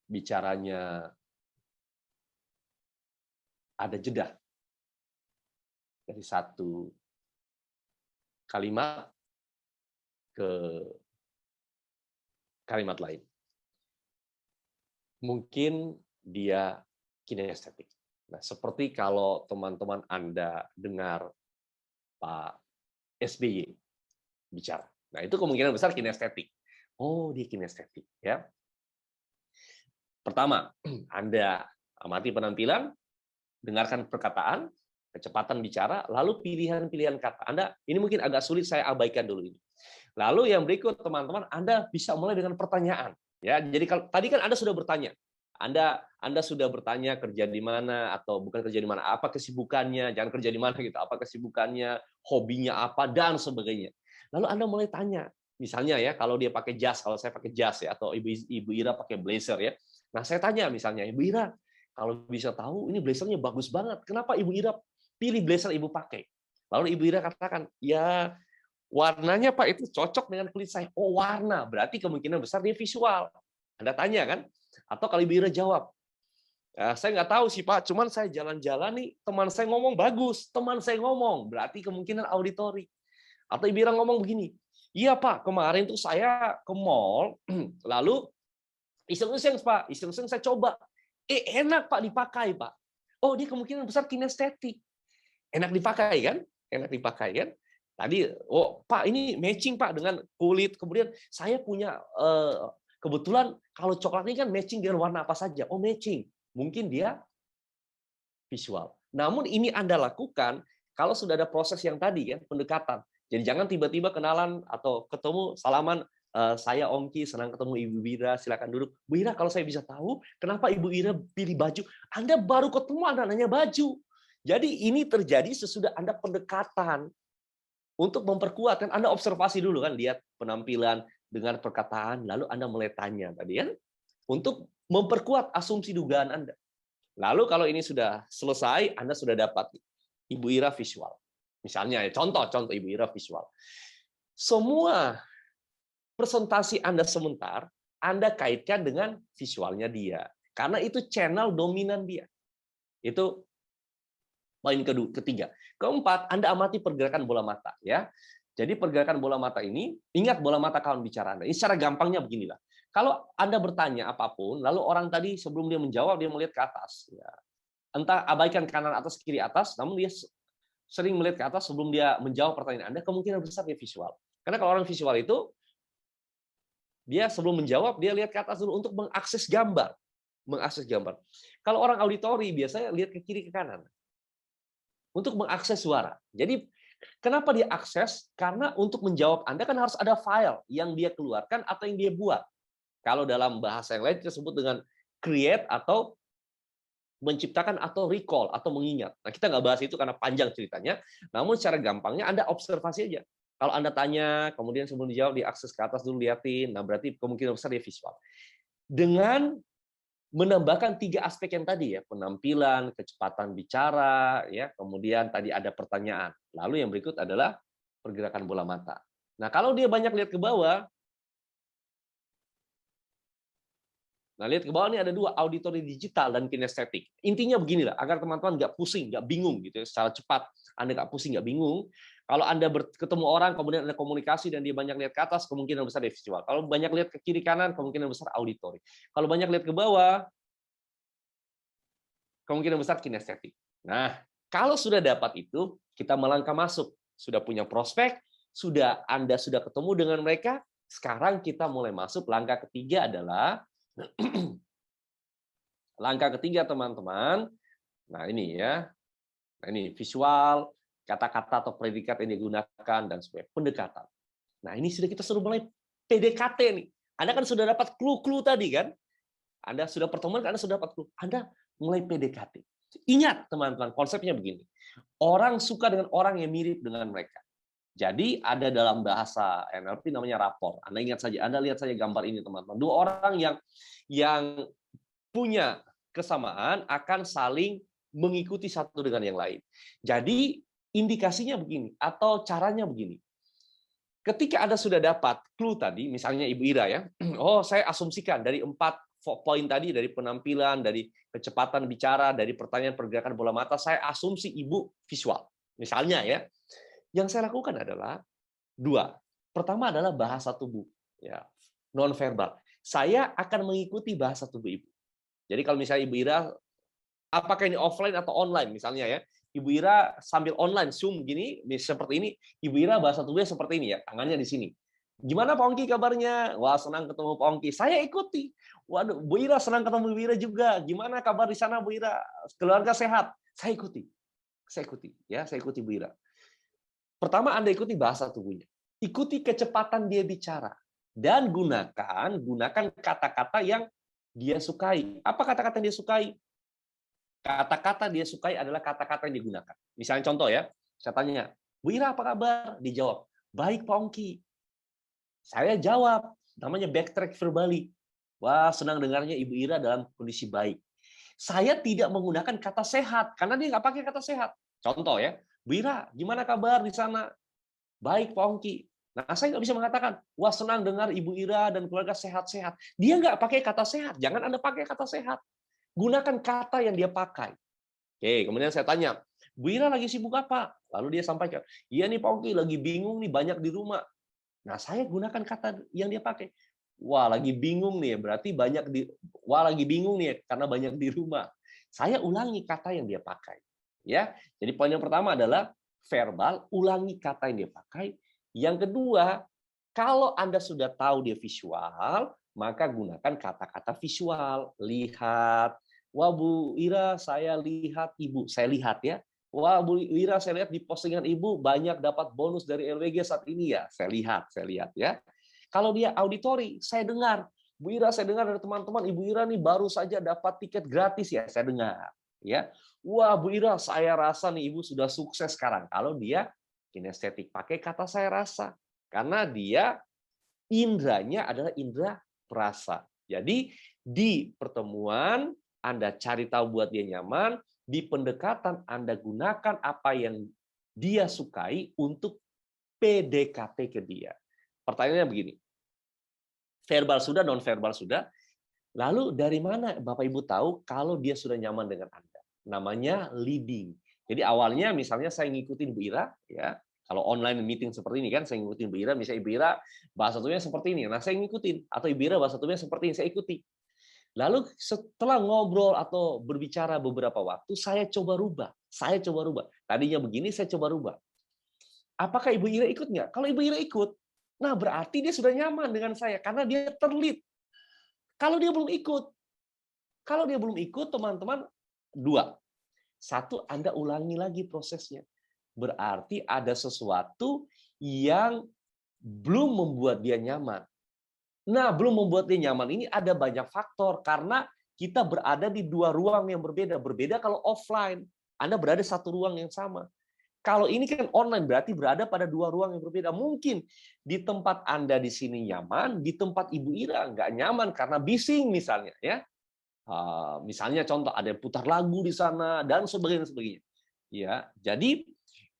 bicaranya ada jeda dari satu kalimat ke kalimat lain. Mungkin dia kinestetik. Nah, seperti kalau teman-teman Anda dengar Pak SBY bicara. Nah, itu kemungkinan besar kinestetik. Oh, dia kinestetik, ya. Pertama, Anda amati penampilan, dengarkan perkataan, kecepatan bicara, lalu pilihan-pilihan kata. Anda ini mungkin agak sulit saya abaikan dulu ini. Lalu yang berikut teman-teman, Anda bisa mulai dengan pertanyaan. Ya, jadi kalau tadi kan Anda sudah bertanya. Anda sudah bertanya kerja di mana atau bukan kerja di mana, apa kesibukannya, jangan kerja di mana gitu, apa kesibukannya, hobinya apa dan sebagainya. Lalu Anda mulai tanya. Misalnya ya, kalau dia pakai jas, kalau saya pakai jas ya, atau Ibu Ira pakai blazer ya. Nah, saya tanya misalnya, Ibu Ira, kalau bisa tahu ini blazernya bagus banget. Kenapa Ibu Ira pilih blazer Ibu pakai? Lalu Ibu Ira katakan, ya warnanya Pak itu cocok dengan kulit saya. Oh warna, berarti kemungkinan besar dia visual. Anda tanya kan? Atau kalau Ibu Ira jawab, saya nggak tahu sih Pak, cuman saya jalan-jalan nih, teman saya ngomong bagus, teman saya ngomong, berarti kemungkinan auditori. Atau Ibu Ira ngomong begini, iya Pak, kemarin tuh saya ke mall, lalu iseng-iseng Pak, iseng-iseng saya coba, enak Pak dipakai Pak. Oh, dia kemungkinan besar kinestetik. Enak dipakai kan? Enak dipakai kan? Tadi, oh Pak ini matching Pak dengan kulit. Kemudian saya punya kebetulan kalau coklat ini kan matching dengan warna apa saja. Oh matching. Mungkin dia visual. Namun ini Anda lakukan kalau sudah ada proses yang tadi kan, pendekatan. Jadi jangan tiba-tiba kenalan atau ketemu salaman, saya Ongki, senang ketemu Ibu Ira, silakan duduk. Bu Ira, kalau saya bisa tahu kenapa Ibu Ira pilih baju? Anda baru ketemu Anda nanya baju. Jadi ini terjadi sesudah Anda pendekatan untuk memperkuat kan. Anda observasi dulu kan, lihat penampilan dengan perkataan, lalu Anda mulai tanya tadi kan, untuk memperkuat asumsi dugaan Anda. Lalu kalau ini sudah selesai, Anda sudah dapat Ibu Ira visual. Misalnya, contoh Ibu Ira visual. Semua presentasi Anda sebentar, Anda kaitkan dengan visualnya dia. Karena itu channel dominan dia. Itu poin ketiga. Keempat, Anda amati pergerakan bola mata. Ya. Jadi pergerakan bola mata ini, ingat bola mata kawan bicara Anda. Ini secara gampangnya beginilah. Kalau Anda bertanya apapun, lalu orang tadi sebelum dia menjawab, dia melihat ke atas. Ya. Entah abaikan kanan atas, kiri atas, namun dia sering melihat ke atas sebelum dia menjawab pertanyaan Anda, kemungkinan besar dia visual. Karena kalau orang visual itu, dia sebelum menjawab, dia lihat ke atas dulu untuk mengakses gambar. Kalau orang auditori, biasanya lihat ke kiri, ke kanan. Untuk mengakses suara. Jadi, kenapa dia akses? Karena untuk menjawab Anda kan harus ada file yang dia keluarkan atau yang dia buat. Kalau dalam bahasa yang lain disebut dengan create atau menciptakan atau recall atau mengingat. Nah, kita nggak bahas itu karena panjang ceritanya. Namun secara gampangnya Anda observasi aja. Kalau Anda tanya, kemudian sebelum dijawab diakses ke atas dulu liatin. Nah, berarti kemungkinan besar dia visual. Dengan menambahkan 3 aspek yang tadi ya, penampilan, kecepatan bicara, ya, kemudian tadi ada pertanyaan. Lalu yang berikut adalah pergerakan bola mata. Nah, kalau dia banyak lihat ke bawah, nah, lihat ke bawah ini ada 2, auditori digital dan kinestetik. Intinya beginilah, agar teman-teman nggak pusing, nggak bingung gitu ya, secara cepat. Anda nggak pusing, nggak bingung. Kalau Anda ketemu orang, kemudian Anda komunikasi dan dia banyak lihat ke atas, kemungkinan besar dia visual. Kalau banyak lihat ke kiri kanan, kemungkinan besar auditori. Kalau banyak lihat ke bawah, kemungkinan besar kinestetik. Nah, kalau sudah dapat itu, kita melangkah masuk. Sudah punya prospek, Anda sudah ketemu dengan mereka, sekarang kita mulai masuk. Langkah ketiga adalah langkah ketiga teman-teman. Nah ini ya, nah, ini visual, kata-kata atau predikat yang digunakan dan sebagainya, pendekatan. Nah ini sudah kita suruh mulai PDKT nih. Anda kan sudah dapat clue-clue tadi kan? Anda sudah pertemuan, Anda sudah dapat clue. Anda mulai PDKT. Ingat teman-teman, konsepnya begini. Orang suka dengan orang yang mirip dengan mereka. Jadi ada dalam bahasa NLP namanya rapor. Anda ingat saja, Anda lihat saja gambar ini teman-teman. 2 orang yang punya kesamaan akan saling mengikuti satu dengan yang lain. Jadi indikasinya begini atau caranya begini. Ketika Anda sudah dapat clue tadi, misalnya Ibu Ira ya, oh saya asumsikan dari 4 poin tadi, dari penampilan, dari kecepatan bicara, dari pertanyaan pergerakan bola mata, saya asumsi Ibu visual. Misalnya ya, yang saya lakukan adalah 2. Pertama adalah bahasa tubuh, ya, non verbal. Saya akan mengikuti bahasa tubuh Ibu. Jadi kalau misalnya Ibu Ira, apakah ini offline atau online misalnya ya, Ibu Ira sambil online Zoom gini, seperti ini, Ibu Ira bahasa tubuhnya seperti ini ya, tangannya di sini. Gimana Pak Ongki kabarnya? Wah senang ketemu Pak Ongki. Saya ikuti. Waduh, Bu Ira senang ketemu Bu Ira juga. Gimana kabar di sana Bu Ira? Keluarga sehat? Saya ikuti. Ya, saya ikuti Bu Ira. Pertama Anda ikuti bahasa tubuhnya. Ikuti kecepatan dia bicara dan gunakan kata-kata yang dia sukai. Apa kata-kata yang dia sukai? Kata-kata dia sukai adalah kata-kata yang digunakan. Misalnya contoh ya, saya tanya, Bu Ira apa kabar? Dijawab, baik Pak Ongki. Saya jawab, namanya backtrack verbally. Wah, senang dengarnya Ibu Ira dalam kondisi baik. Saya tidak menggunakan kata sehat, karena dia nggak pakai kata sehat. Contoh ya, Bu Ira, gimana kabar di sana? Baik Pak Ongki. Nah, saya nggak bisa mengatakan, wah senang dengar Ibu Ira dan keluarga sehat-sehat. Dia nggak pakai kata sehat. Jangan Anda pakai kata sehat. Gunakan kata yang dia pakai. Oke, kemudian saya tanya, Bu Ira lagi sibuk apa? Lalu dia sampaikan, iya nih Pak Ongki, lagi bingung nih, banyak di rumah. Nah, saya gunakan kata yang dia pakai. Wah, lagi bingung nih, berarti banyak di. Wah, lagi bingung nih, karena banyak di rumah. saya ulangi kata yang dia pakai. Ya, jadi poin yang pertama adalah verbal, ulangi kata yang dia pakai. Yang kedua, kalau Anda sudah tahu dia visual, maka gunakan kata-kata visual. Lihat, wah Bu Ira, saya lihat Ibu, saya lihat ya. Wah Bu Ira, saya lihat di postingan Ibu banyak dapat bonus dari LWG saat ini ya. Saya lihat ya. Kalau dia auditori, saya dengar. Bu Ira, saya dengar dari teman-teman, Ibu Ira nih baru saja dapat tiket gratis ya, saya dengar. Ya, wah Bu Ira, saya rasa nih Ibu sudah sukses sekarang. Kalau dia kinestetik, pakai kata saya rasa. Karena dia indranya adalah indera perasa. Jadi di pertemuan Anda cari tahu buat dia nyaman, di pendekatan Anda gunakan apa yang dia sukai untuk PDKT ke dia. Pertanyaannya begini, verbal sudah, non verbal sudah, lalu dari mana Bapak Ibu tahu kalau dia sudah nyaman dengan Anda? Namanya leading. Jadi awalnya misalnya saya ngikutin Bu Ira, ya, kalau online meeting seperti ini kan, saya ngikutin Bu Ira, misalnya Ibu Ira bahasa tubuhnya seperti ini, nah saya ngikutin, atau Ibu Ira bahasa tubuhnya seperti ini, saya ikuti. Lalu setelah ngobrol atau berbicara beberapa waktu, saya coba rubah. Tadinya begini, saya coba rubah. Apakah Ibu Ira ikut nggak? Kalau Ibu Ira ikut, nah berarti dia sudah nyaman dengan saya, karena dia terlead. Kalau dia belum ikut, teman-teman, dua. Satu, Anda ulangi lagi prosesnya. Berarti ada sesuatu yang belum membuat dia nyaman. Nah, belum membuat dia nyaman ini ada banyak faktor, karena kita berada di dua ruang yang berbeda. Berbeda kalau offline, Anda berada satu ruang yang sama. Kalau ini kan online, berarti berada pada dua ruang yang berbeda. Mungkin di tempat Anda di sini nyaman, di tempat Ibu Ira nggak nyaman karena bising misalnya, ya. Misalnya contoh ada yang putar lagu di sana dan sebagainya. Ya, jadi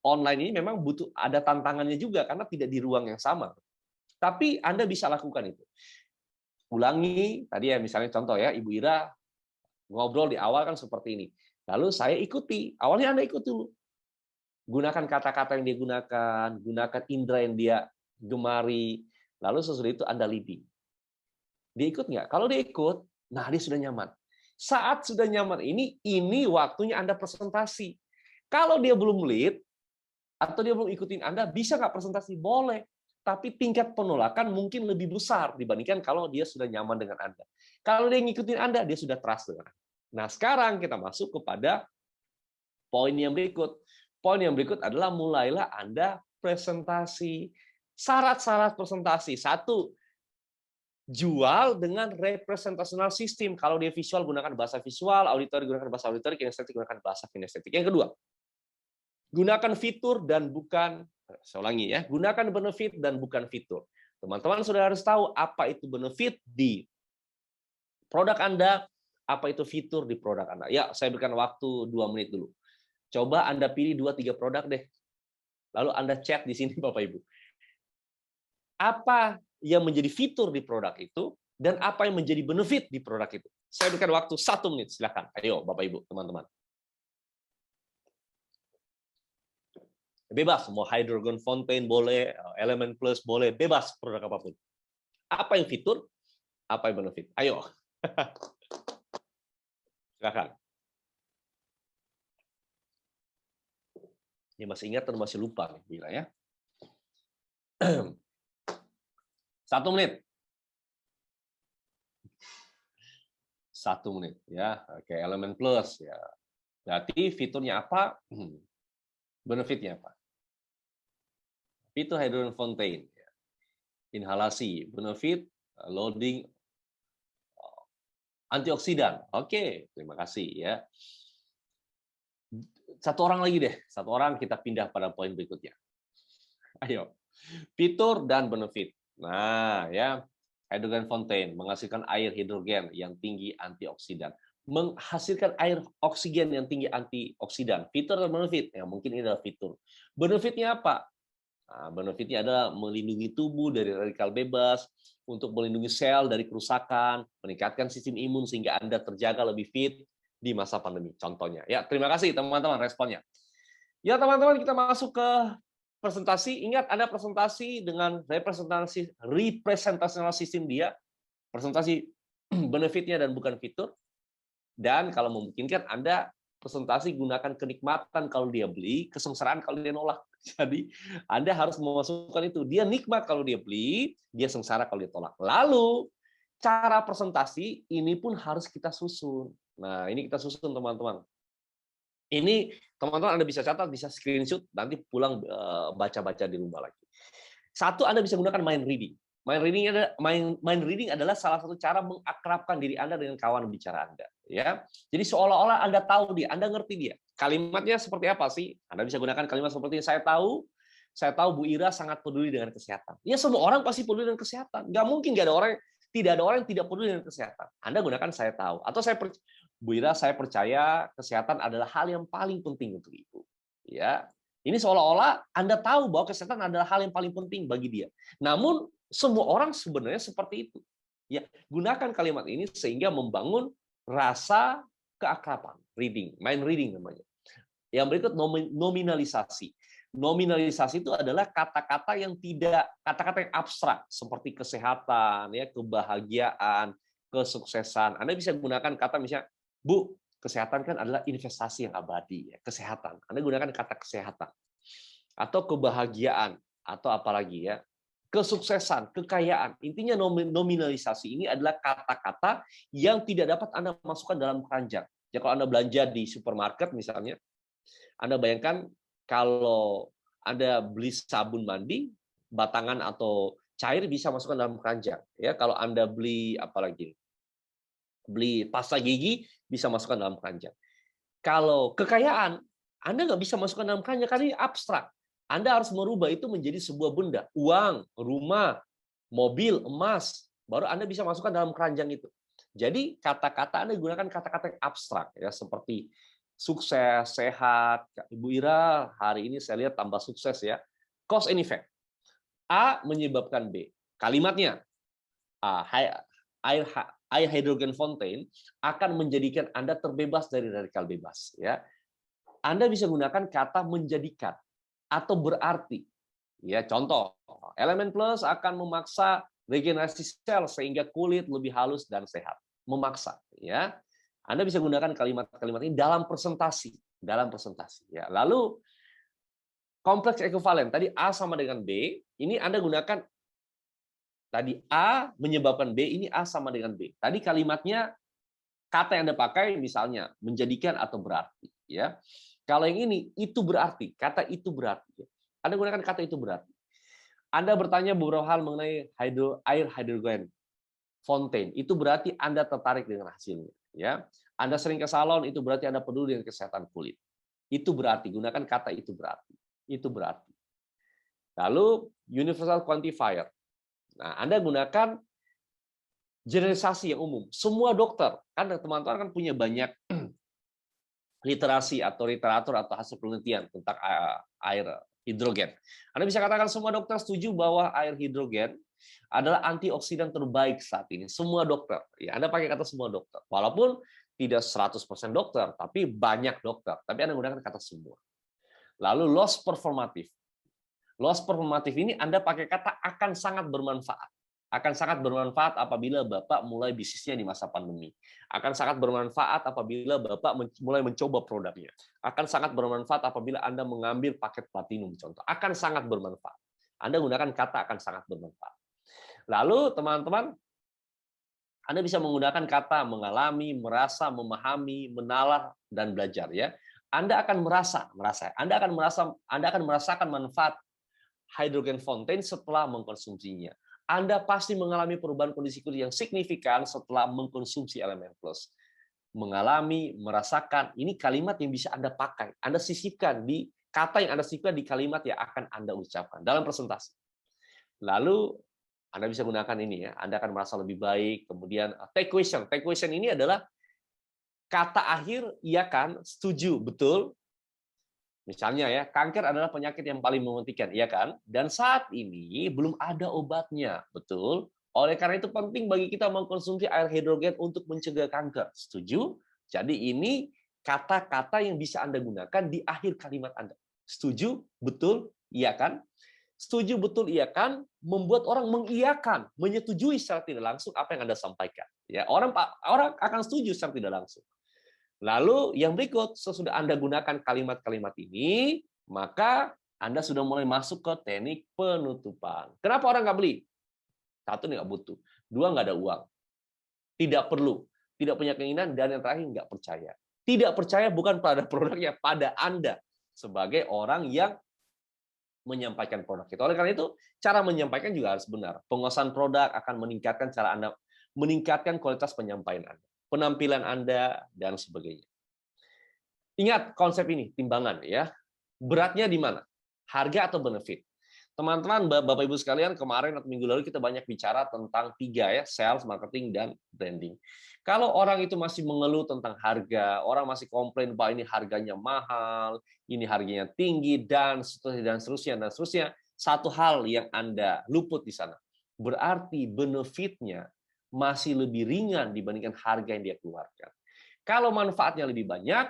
online ini memang butuh ada tantangannya juga karena tidak di ruang yang sama. Tapi Anda bisa lakukan itu. Ulangi tadi ya, misalnya contoh ya, Ibu Ira ngobrol di awal kan seperti ini. Lalu saya ikuti. Awalnya Anda ikut dulu. Gunakan kata-kata yang dia gunakan indera yang dia gemari, lalu sesudah itu Anda leading. Dia ikut nggak? Kalau dia ikut, nah dia sudah nyaman. Saat sudah nyaman ini waktunya Anda presentasi. Kalau dia belum lead, atau dia belum ikutin Anda, bisa nggak presentasi? Boleh. Tapi tingkat penolakan mungkin lebih besar dibandingkan kalau dia sudah nyaman dengan Anda. Kalau dia ngikutin Anda, dia sudah trust dengan Anda. Nah, sekarang kita masuk kepada poin yang berikut. Poin yang berikut adalah mulailah Anda presentasi. Syarat-syarat presentasi. Satu, jual dengan representational system. Kalau dia visual, gunakan bahasa visual, auditori gunakan bahasa auditori, kinestetik gunakan bahasa kinestetik. Yang kedua, gunakan fitur dan bukan, saya ulangi ya, gunakan benefit dan bukan fitur. Teman-teman sudah harus tahu apa itu benefit di produk Anda, apa itu fitur di produk Anda. Ya, saya berikan waktu 2 menit dulu. Coba Anda pilih 2-3 produk deh. Lalu Anda chat di sini Bapak Ibu. Apa yang menjadi fitur di produk itu dan apa yang menjadi benefit di produk itu. Saya berikan waktu 1 menit, silakan. Ayo Bapak Ibu, teman-teman. Bebas, mau hydrogen fountain boleh, element plus boleh, bebas produk apapun. Apa yang fitur, apa yang benefit. Ayo. Silakan. Ini masih ingat atau masih lupa nih, Bila ya. 1 menit. 1 menit ya. Oke, elemen plus ya. Berarti fiturnya apa? Benefitnya apa? Fitur hydrogen fountain. Inhalasi, benefit loading antioksidan. Oke, terima kasih ya. Satu orang lagi deh. Satu orang kita pindah pada poin berikutnya. Ayo. Fitur dan benefit. Nah, ya. Hydrogen fountain menghasilkan air hidrogen yang tinggi antioksidan. Menghasilkan air oksigen yang tinggi antioksidan. Fitur dan benefit. Ya, mungkin ini adalah fitur. Benefitnya apa? Nah, benefitnya adalah melindungi tubuh dari radikal bebas, untuk melindungi sel dari kerusakan, meningkatkan sistem imun sehingga Anda terjaga lebih fit di masa pandemi. Contohnya. Ya, terima kasih teman-teman responnya. Ya, teman-teman, kita masuk ke presentasi. Ingat, Anda presentasi dengan representational system dia, presentasi benefitnya dan bukan fitur. Dan kalau memungkinkan Anda presentasi gunakan kenikmatan kalau dia beli, kesengsaraan kalau dia nolak. Jadi Anda harus memasukkan itu. Dia nikmat kalau dia beli, dia sengsara kalau dia tolak. Lalu cara presentasi ini pun harus kita susun. Nah, ini kita susun teman-teman. Ini teman-teman Anda bisa catat, bisa screenshot, nanti pulang baca-baca di rumah lagi. Satu, Anda bisa gunakan mind reading. Mind reading adalah salah satu cara mengakrabkan diri Anda dengan kawan bicara Anda. Ya, jadi seolah-olah Anda tahu dia, Anda ngerti dia. Kalimatnya seperti apa sih? Anda bisa gunakan kalimat seperti saya tahu Bu Ira sangat peduli dengan kesehatan. Ya, semua orang pasti peduli dengan kesehatan. Nggak mungkin tidak ada orang yang tidak peduli dengan kesehatan. Anda gunakan saya tahu atau Bu Ira, saya percaya kesehatan adalah hal yang paling penting untuk Ibu. Ya, ini seolah-olah Anda tahu bahwa kesehatan adalah hal yang paling penting bagi dia. Namun semua orang sebenarnya seperti itu. Ya, gunakan kalimat ini sehingga membangun rasa keakraban, mind reading namanya. Yang berikut nominalisasi. Nominalisasi itu adalah kata-kata yang abstrak seperti kesehatan, ya, kebahagiaan, kesuksesan. Anda bisa gunakan kata misalnya, Bu, kesehatan kan adalah investasi yang abadi, ya, kesehatan. Anda gunakan kata kesehatan. Atau kebahagiaan, atau apalagi ya, kesuksesan, kekayaan. Intinya nominalisasi ini adalah kata-kata yang tidak dapat Anda masukkan dalam keranjang. Ya, kalau Anda belanja di supermarket misalnya, Anda bayangkan kalau Anda beli sabun mandi, batangan atau cair bisa masukkan dalam keranjang. Ya, kalau Anda beli apalagi, beli pasta gigi bisa masukkan dalam keranjang. Kalau kekayaan, Anda nggak bisa masukkan dalam keranjang karena ini abstrak. Anda harus merubah itu menjadi sebuah benda, uang, rumah, mobil, emas, baru Anda bisa masukkan dalam keranjang itu. Jadi kata-kata Anda gunakan kata-kata yang abstrak, ya, seperti sukses, sehat. Ibu Ira, hari ini saya lihat tambah sukses ya. Cause and effect. A menyebabkan B. Kalimatnya, air hydrogen fountain akan menjadikan Anda terbebas dari radikal bebas. Ya, Anda bisa gunakan kata menjadikan atau berarti. Ya, contoh, elemen plus akan memaksa regenerasi sel sehingga kulit lebih halus dan sehat. Memaksa, ya. Anda bisa gunakan kalimat-kalimat ini dalam presentasi, ya. Lalu kompleks ekuivalen, tadi A sama dengan B, ini Anda gunakan tadi A menyebabkan B, ini A sama dengan B. Tadi kalimatnya kata yang Anda pakai misalnya menjadikan atau berarti, ya. Kalau yang ini itu berarti, kata itu berarti. Anda gunakan kata itu berarti. Anda bertanya beberapa hal mengenai air hidrogen fountain, itu berarti Anda tertarik dengan hasilnya, ya. Anda sering ke salon, itu berarti Anda peduli dengan kesehatan kulit. Itu berarti, gunakan kata itu berarti. Itu berarti. Lalu universal quantifier. Nah, Anda gunakan generalisasi yang umum. Semua dokter, kan teman-teman kan punya banyak literasi atau literatur atau hasil penelitian tentang air hidrogen. Anda bisa katakan semua dokter setuju bahwa air hidrogen adalah antioksidan terbaik saat ini. Semua dokter. Ya, Anda pakai kata semua dokter. Walaupun tidak 100% dokter, tapi banyak dokter. Tapi Anda gunakan kata semua. Lalu loss performatif. Loss performatif ini Anda pakai kata akan sangat bermanfaat. Akan sangat bermanfaat apabila Bapak mulai bisnisnya di masa pandemi. Akan sangat bermanfaat apabila Bapak mulai mencoba produknya. Akan sangat bermanfaat apabila Anda mengambil paket platinum, contoh. Akan sangat bermanfaat. Anda gunakan kata akan sangat bermanfaat. Lalu teman-teman, Anda bisa menggunakan kata mengalami, merasa, memahami, menalar, dan belajar. Ya, Anda akan Anda akan merasakan manfaat hydrogen fountain setelah mengkonsumsinya. Anda pasti mengalami perubahan kondisi kulit yang signifikan setelah mengkonsumsi elemen plus. Mengalami, merasakan, ini kalimat yang bisa Anda pakai. Anda sisipkan di kata yang Anda sisipkan di kalimat yang akan Anda ucapkan dalam presentasi. Lalu Anda bisa gunakan ini ya, Anda akan merasa lebih baik. Kemudian take question. Take question ini adalah kata akhir, iya kan, setuju, betul. Misalnya ya, kanker adalah penyakit yang paling mematikan, iya kan? Dan saat ini belum ada obatnya, betul? Oleh karena itu penting bagi kita mengkonsumsi air hidrogen untuk mencegah kanker. Setuju? Jadi ini kata-kata yang bisa Anda gunakan di akhir kalimat Anda. Setuju? Betul? Iya kan? Setuju, betul, iya kan? Membuat orang mengiyakan, menyetujui secara tidak langsung apa yang Anda sampaikan. Ya, orang akan setuju secara tidak langsung. Lalu yang berikut, sesudah Anda gunakan kalimat-kalimat ini, maka Anda sudah mulai masuk ke teknik penutupan. Kenapa orang nggak beli? Satu, nggak butuh. Dua, nggak ada uang. Tidak perlu. Tidak punya keinginan. Dan yang terakhir, nggak percaya. Tidak percaya bukan pada produknya, pada Anda sebagai orang yang menyampaikan produk itu. Oleh karena itu, cara menyampaikan juga harus benar. Penguasaan produk akan meningkatkan cara Anda, meningkatkan kualitas penyampaian Anda, penampilan Anda, dan sebagainya. Ingat konsep ini, timbangan ya. Beratnya di mana? Harga atau benefit? Teman-teman, Bapak Ibu sekalian, kemarin atau minggu lalu kita banyak bicara tentang 3 ya, sales, marketing, dan branding. Kalau orang itu masih mengeluh tentang harga, orang masih komplain bahwa ini harganya mahal, ini harganya tinggi, dan seterusnya, dan seterusnya, dan seterusnya, satu hal yang Anda luput di sana. Berarti benefitnya masih lebih ringan dibandingkan harga yang dia keluarkan. Kalau manfaatnya lebih banyak,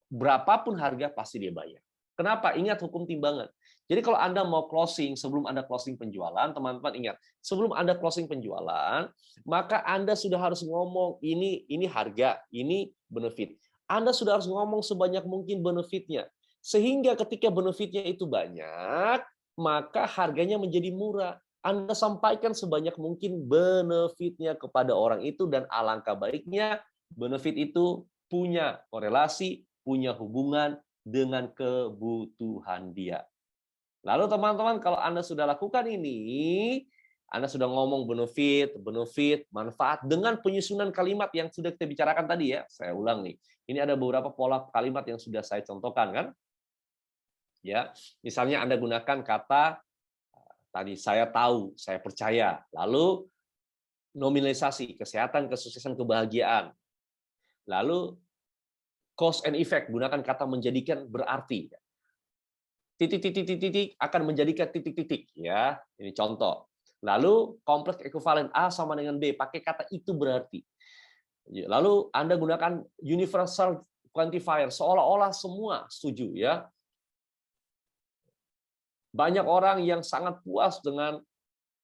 berapapun harga pasti dia bayar. Kenapa? Ingat hukum timbangan. Jadi kalau Anda mau closing, sebelum Anda closing penjualan, teman-teman ingat, sebelum Anda closing penjualan, maka Anda sudah harus ngomong ini harga, ini benefit. Anda sudah harus ngomong sebanyak mungkin benefitnya. Sehingga ketika benefitnya itu banyak, maka harganya menjadi murah. Anda sampaikan sebanyak mungkin benefitnya kepada orang itu, dan alangkah baiknya benefit itu punya korelasi, punya hubungan dengan kebutuhan dia. Lalu teman-teman, kalau Anda sudah lakukan ini, Anda sudah ngomong benefit, manfaat dengan penyusunan kalimat yang sudah kita bicarakan tadi ya. Saya ulang nih. Ini ada beberapa pola kalimat yang sudah saya contohkan kan. Ya, misalnya Anda gunakan kata tadi saya tahu, saya percaya. Lalu nominalisasi, kesehatan, kesuksesan, kebahagiaan. Lalu cause and effect, gunakan kata menjadikan berarti. Titik akan menjadikan titik-titik ya. Ini contoh. Lalu kompleks ekuivalen A sama dengan B, pakai kata itu berarti. Lalu Anda gunakan universal quantifier, seolah-olah semua setuju ya. Banyak orang yang sangat puas dengan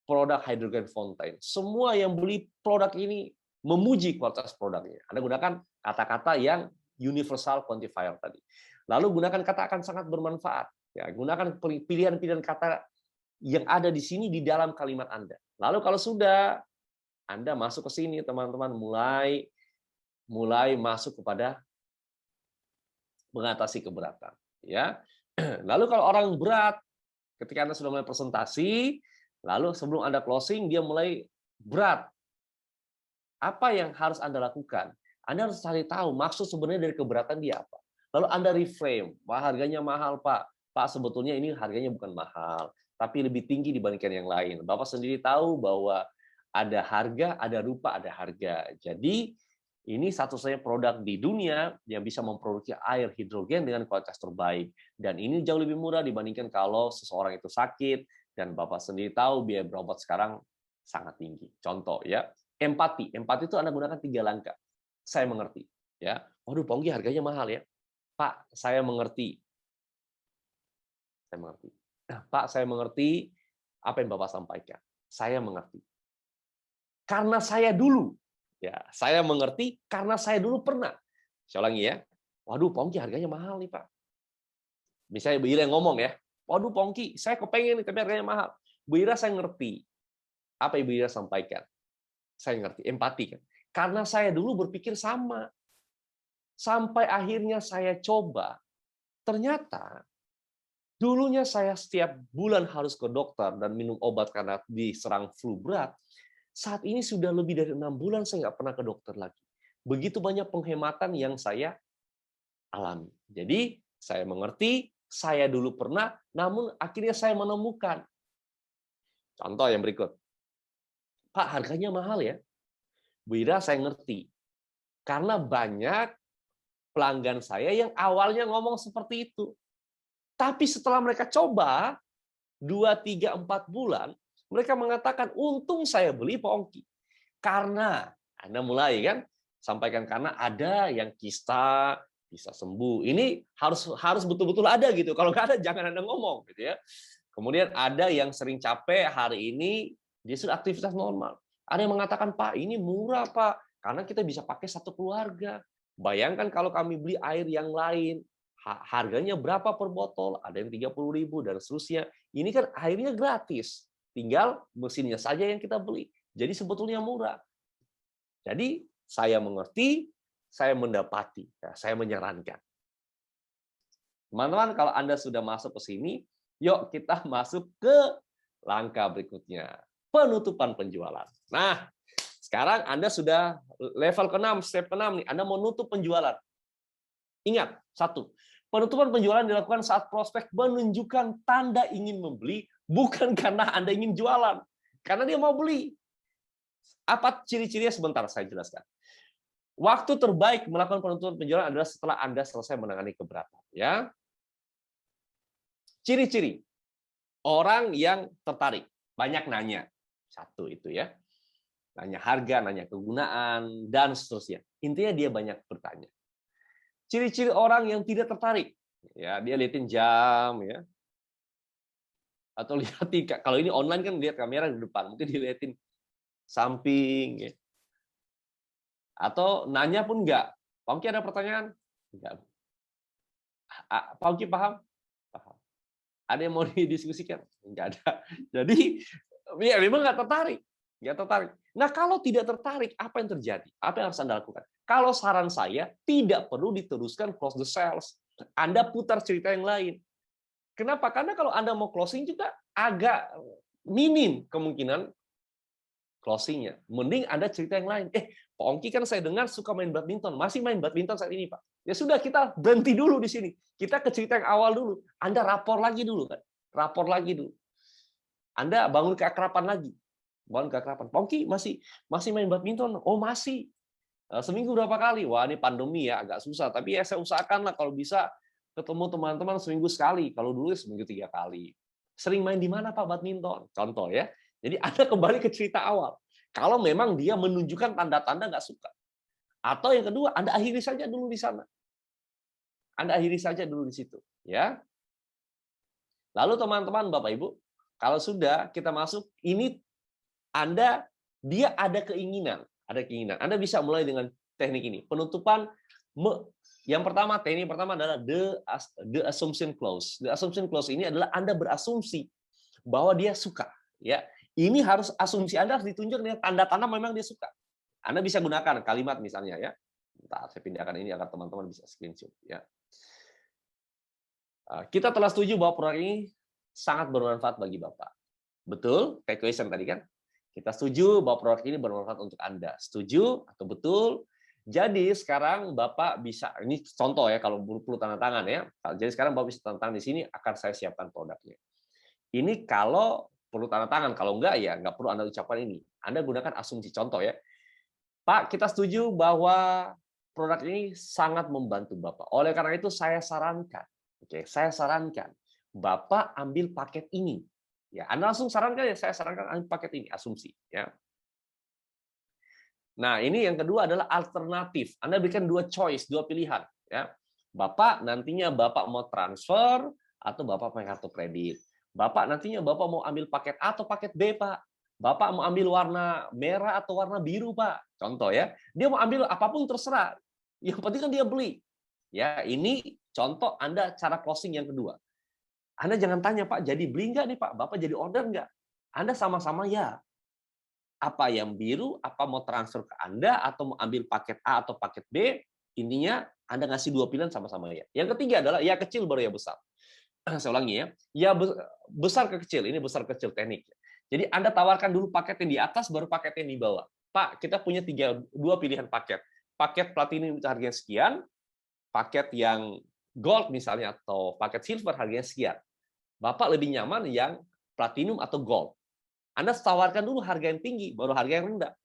produk hydrogen fountain. Semua yang beli produk ini memuji kualitas produknya. Anda gunakan kata-kata yang universal quantifier tadi. Lalu gunakan kata akan sangat bermanfaat. Ya, gunakan pilihan-pilihan kata yang ada di sini di dalam kalimat Anda. Lalu kalau sudah Anda masuk ke sini, teman-teman mulai masuk kepada mengatasi keberatan. Ya. Lalu kalau orang berat, ketika Anda sudah mulai presentasi, lalu sebelum Anda closing, dia mulai berat. Apa yang harus Anda lakukan? Anda harus cari tahu maksud sebenarnya dari keberatan dia apa. Lalu Anda reframe, wah harganya mahal Pak. Pak sebetulnya ini harganya bukan mahal, tapi lebih tinggi dibandingkan yang lain. Bapak sendiri tahu bahwa ada harga, ada rupa, ada harga. Jadi ini satu-satunya produk di dunia yang bisa memproduksi air hidrogen dengan kualitas terbaik. Dan ini jauh lebih murah dibandingkan kalau seseorang itu sakit, dan Bapak sendiri tahu biaya berobat sekarang sangat tinggi. Contoh ya, empati. Empati itu Anda gunakan 3 langkah. Saya mengerti. Ya, waduh Pongki harganya mahal ya. Pak, saya mengerti. Saya mengerti. Pak, saya mengerti apa yang Bapak sampaikan. Saya mengerti. Karena saya dulu, ya, saya mengerti karena saya dulu pernah. Saya ulangi ya. Waduh, Pongki harganya mahal nih, Pak. Misalnya Bu Ira yang ngomong ya. Waduh, Pongki, saya kepengen nih, tapi harganya mahal. Bu Ira, saya ngerti apa Ibu Ira sampaikan. Saya ngerti, empati kan. Karena saya dulu berpikir sama. Sampai akhirnya saya coba. Ternyata dulunya saya setiap bulan harus ke dokter dan minum obat karena diserang flu berat. Saat ini sudah lebih dari 6 bulan saya nggak pernah ke dokter lagi. Begitu banyak penghematan yang saya alami. Jadi saya mengerti, saya dulu pernah, namun akhirnya saya menemukan. Contoh yang berikut. Pak, harganya mahal ya. Bu Ira, saya ngerti. Karena banyak pelanggan saya yang awalnya ngomong seperti itu. Tapi setelah mereka coba 2, 3, 4 bulan, mereka mengatakan, untung saya beli Pak Ongki. Karena Anda mulai kan sampaikan karena ada yang kista bisa sembuh. Ini harus betul-betul ada gitu. Kalau nggak ada jangan Anda ngomong gitu ya. Kemudian ada yang sering capek hari ini dia sudah aktivitas normal. Ada yang mengatakan, Pak, ini murah Pak, karena kita bisa pakai satu keluarga. Bayangkan kalau kami beli air yang lain, harganya berapa per botol? Ada yang 30.000 dan seterusnya. Ini kan airnya gratis. Tinggal mesinnya saja yang kita beli. Jadi sebetulnya murah. Jadi saya mengerti, saya mendapati, ya, saya menyarankan. Teman-teman, kalau Anda sudah masuk ke sini, yuk kita masuk ke langkah berikutnya, penutupan penjualan. Nah, sekarang Anda sudah level ke-6, step ke-6 nih, Anda mau nutup penjualan. Ingat, satu, penutupan penjualan dilakukan saat prospek menunjukkan tanda ingin membeli, bukan karena Anda ingin jualan, karena dia mau beli. Apa ciri-cirinya sebentar saya jelaskan. Waktu terbaik melakukan penutupan penjualan adalah setelah Anda selesai menangani keberatan. Ya, ciri-ciri orang yang tertarik, banyak nanya. Satu itu ya, nanya harga, nanya kegunaan, dan seterusnya. Intinya dia banyak bertanya. Ciri-ciri orang yang tidak tertarik, ya dia liatin jam, ya, atau lihat kalau ini online kan lihat kamera di depan, mungkin dilihatin samping, ya. Atau nanya pun enggak. Pak Ongki ada pertanyaan? Enggak. Pak Ongki paham? Paham. Ada yang mau didiskusikan? Enggak ada. Jadi ya memang nggak tertarik. Nggak tertarik. Nah, kalau tidak tertarik, apa yang terjadi? Apa yang harus Anda lakukan? Kalau saran saya, tidak perlu diteruskan close the sales. Anda putar cerita yang lain. Kenapa? Karena kalau Anda mau closing juga agak minim kemungkinan closingnya. Mending Anda cerita yang lain. Pak Ongki kan saya dengar suka main badminton. Masih main badminton saat ini, Pak. Ya sudah, kita berhenti dulu di sini. Kita ke cerita yang awal dulu. Anda rapor lagi dulu, kan? Rapor lagi dulu. Anda bangun keakraban lagi. Bangun keakraban. Pak Ongki masih main badminton? Oh, masih. Seminggu berapa kali? Wah, ini pandemi ya, agak susah. Tapi ya saya usahakan lah kalau bisa ketemu teman-teman seminggu sekali. Kalau dulu seminggu 3 kali. Sering main di mana, Pak, badminton? Contoh ya. Jadi Anda kembali ke cerita awal. Kalau memang dia menunjukkan tanda-tanda nggak suka. Atau yang kedua, Anda akhiri saja dulu di sana. Anda akhiri saja dulu di situ. Ya. Lalu teman-teman, Bapak Ibu, kalau sudah kita masuk, ini dia ada keinginan. Anda bisa mulai dengan teknik ini. Penutupan, yang pertama, teknik pertama adalah the assumption clause. The assumption clause ini adalah Anda berasumsi bahwa dia suka. Ya, ini harus asumsi Anda harus ditunjuk dengan tanda-tanda memang dia suka. Anda bisa gunakan kalimat misalnya ya. Bentar, saya pindahkan ini agar teman-teman bisa screenshot ya. Kita telah setuju bahwa produk ini sangat bermanfaat bagi Bapak. Betul? Take question tadi kan? Kita setuju bahwa produk ini bermanfaat untuk Anda. Setuju atau betul? Jadi sekarang Bapak bisa, ini contoh ya kalau perlu tanda tangan ya. Jadi sekarang Bapak bisa tanda tangan di sini, akan saya siapkan produknya. Ini kalau perlu tanda tangan, kalau enggak ya nggak perlu Anda ucapkan ini. Anda gunakan asumsi. Contoh ya, Pak, kita setuju bahwa produk ini sangat membantu Bapak. Oleh karena itu saya sarankan, saya sarankan Bapak ambil paket ini. Ya, Anda langsung sarankan ya, saya sarankan ambil paket ini, asumsi. Ya. Nah, ini yang kedua adalah alternatif. Anda berikan 2 choice, 2 pilihan. Ya. Bapak nantinya Bapak mau transfer atau Bapak pakai kartu kredit. Bapak nantinya Bapak mau ambil paket A atau paket B, Pak. Bapak mau ambil warna merah atau warna biru, Pak. Contoh ya. Dia mau ambil apapun terserah. Yang penting kan dia beli. Ya, ini contoh Anda cara closing yang kedua. Anda jangan tanya, Pak, jadi beli nggak nih, Pak? Bapak jadi order nggak? Anda sama-sama ya. Apa yang biru, apa mau transfer ke Anda, atau mau ambil paket A atau paket B, intinya Anda ngasih 2 pilihan sama-sama ya. Yang ketiga adalah ya kecil baru ya besar. Saya ulangi ya besar ke kecil, ini besar kecil teknik. Jadi Anda tawarkan dulu paket yang di atas, baru paket yang di bawah. Pak, kita punya 2 pilihan paket. Paket platinum harganya sekian, paket yang gold misalnya, atau paket silver harganya sekian. Bapak lebih nyaman yang platinum atau gold. Anda tawarkan dulu harga yang tinggi, baru harga yang rendah.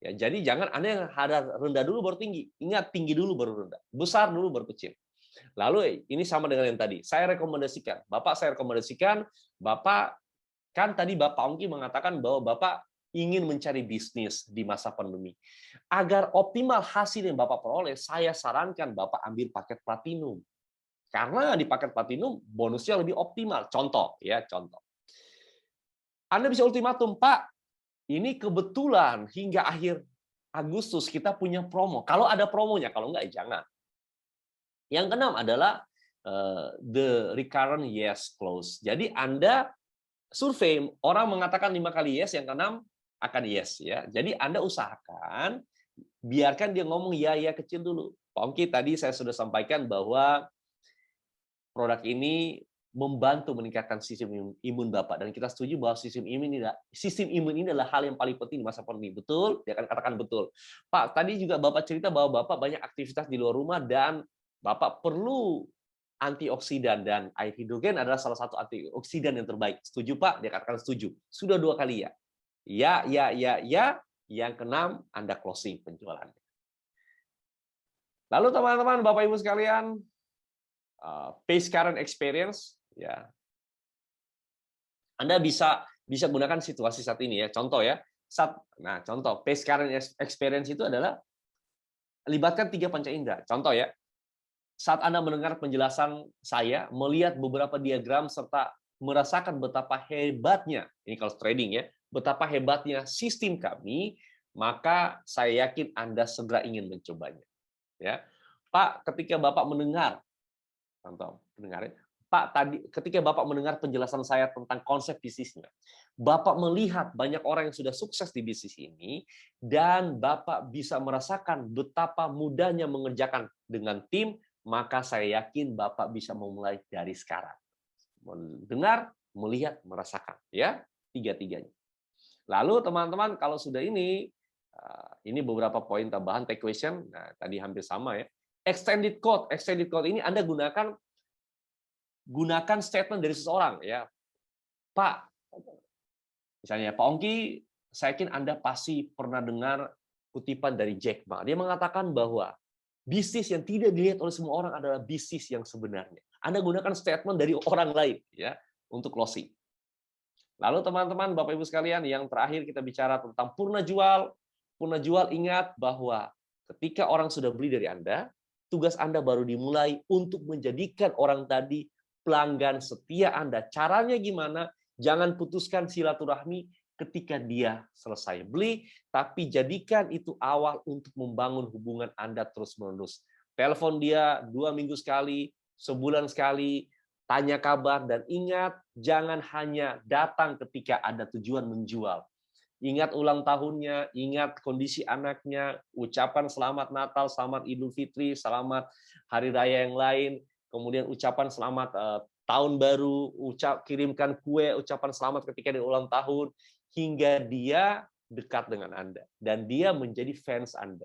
Ya, jadi jangan Anda yang harga rendah dulu baru tinggi. Ingat, tinggi dulu baru rendah. Besar dulu baru kecil. Lalu ini sama dengan yang tadi. Saya rekomendasikan, Bapak kan tadi Bapak Ongki mengatakan bahwa Bapak ingin mencari bisnis di masa pandemi. Agar optimal hasil yang Bapak peroleh, saya sarankan Bapak ambil paket platinum. Karena di paket platinum bonusnya lebih optimal. Contoh. Anda bisa ultimatum, Pak, ini kebetulan hingga akhir Agustus kita punya promo. Kalau ada promonya, kalau enggak ya jangan. Yang keenam adalah the recurrent yes clause. Jadi Anda survei, orang mengatakan 5 kali yes, yang keenam akan yes ya. Jadi Anda usahakan biarkan dia ngomong ya kecil dulu. Pak Ongki, tadi saya sudah sampaikan bahwa produk ini membantu meningkatkan sistem imun Bapak, dan kita setuju bahwa sistem imun ini adalah hal yang paling penting di masa pandemi. Betul? Dia akan katakan betul. Pak, tadi juga Bapak cerita bahwa Bapak banyak aktivitas di luar rumah dan Bapak perlu antioksidan, dan air hidrogen adalah salah satu antioksidan yang terbaik. Setuju Pak? Dia katakan setuju. Sudah 2 kali ya. Ya. Yang keenam, Anda closing penjualannya. Lalu teman-teman, Bapak Ibu sekalian, pace current experience, ya. Anda bisa gunakan situasi saat ini ya. Contoh ya. Contoh pace current experience itu adalah libatkan 3 panca indera. Contoh ya. Saat Anda mendengar penjelasan saya, melihat beberapa diagram serta merasakan betapa hebatnya, ini kalau trading ya, betapa hebatnya sistem kami, maka saya yakin Anda segera ingin mencobanya. Ya, Pak, ketika Bapak mendengar, contoh, dengar ya, Pak, tadi ketika Bapak mendengar penjelasan saya tentang konsep bisnisnya, Bapak melihat banyak orang yang sudah sukses di bisnis ini, dan Bapak bisa merasakan betapa mudahnya mengerjakan dengan tim, maka saya yakin Bapak bisa memulai dari sekarang. Mendengar, melihat, merasakan, ya, 3-tiganya. Lalu teman-teman, kalau sudah ini beberapa poin tambahan take question. Nah, tadi hampir sama ya. Extended code ini Anda gunakan statement dari seseorang ya. Pak, misalnya Pak Ongki, saya yakin Anda pasti pernah dengar kutipan dari Jack Ma. Dia mengatakan bahwa bisnis yang tidak dilihat oleh semua orang adalah bisnis yang sebenarnya. Anda gunakan statement dari orang lain ya untuk closing. Lalu teman-teman, Bapak Ibu sekalian, yang terakhir kita bicara tentang purna jual. Purna jual, ingat bahwa ketika orang sudah beli dari Anda, tugas Anda baru dimulai untuk menjadikan orang tadi pelanggan setia Anda. Caranya gimana? Jangan putuskan silaturahmi ketika dia selesai beli, tapi jadikan itu awal untuk membangun hubungan Anda terus-menerus. Telepon dia 2 minggu sekali, sebulan sekali, tanya kabar, dan ingat, jangan hanya datang ketika ada tujuan menjual. Ingat ulang tahunnya, ingat kondisi anaknya, ucapan selamat Natal, selamat Idul Fitri, selamat Hari Raya yang lain, kemudian ucapan selamat tahun baru, kirimkan kue, ucapan selamat ketika dia ulang tahun, hingga dia dekat dengan Anda dan dia menjadi fans Anda.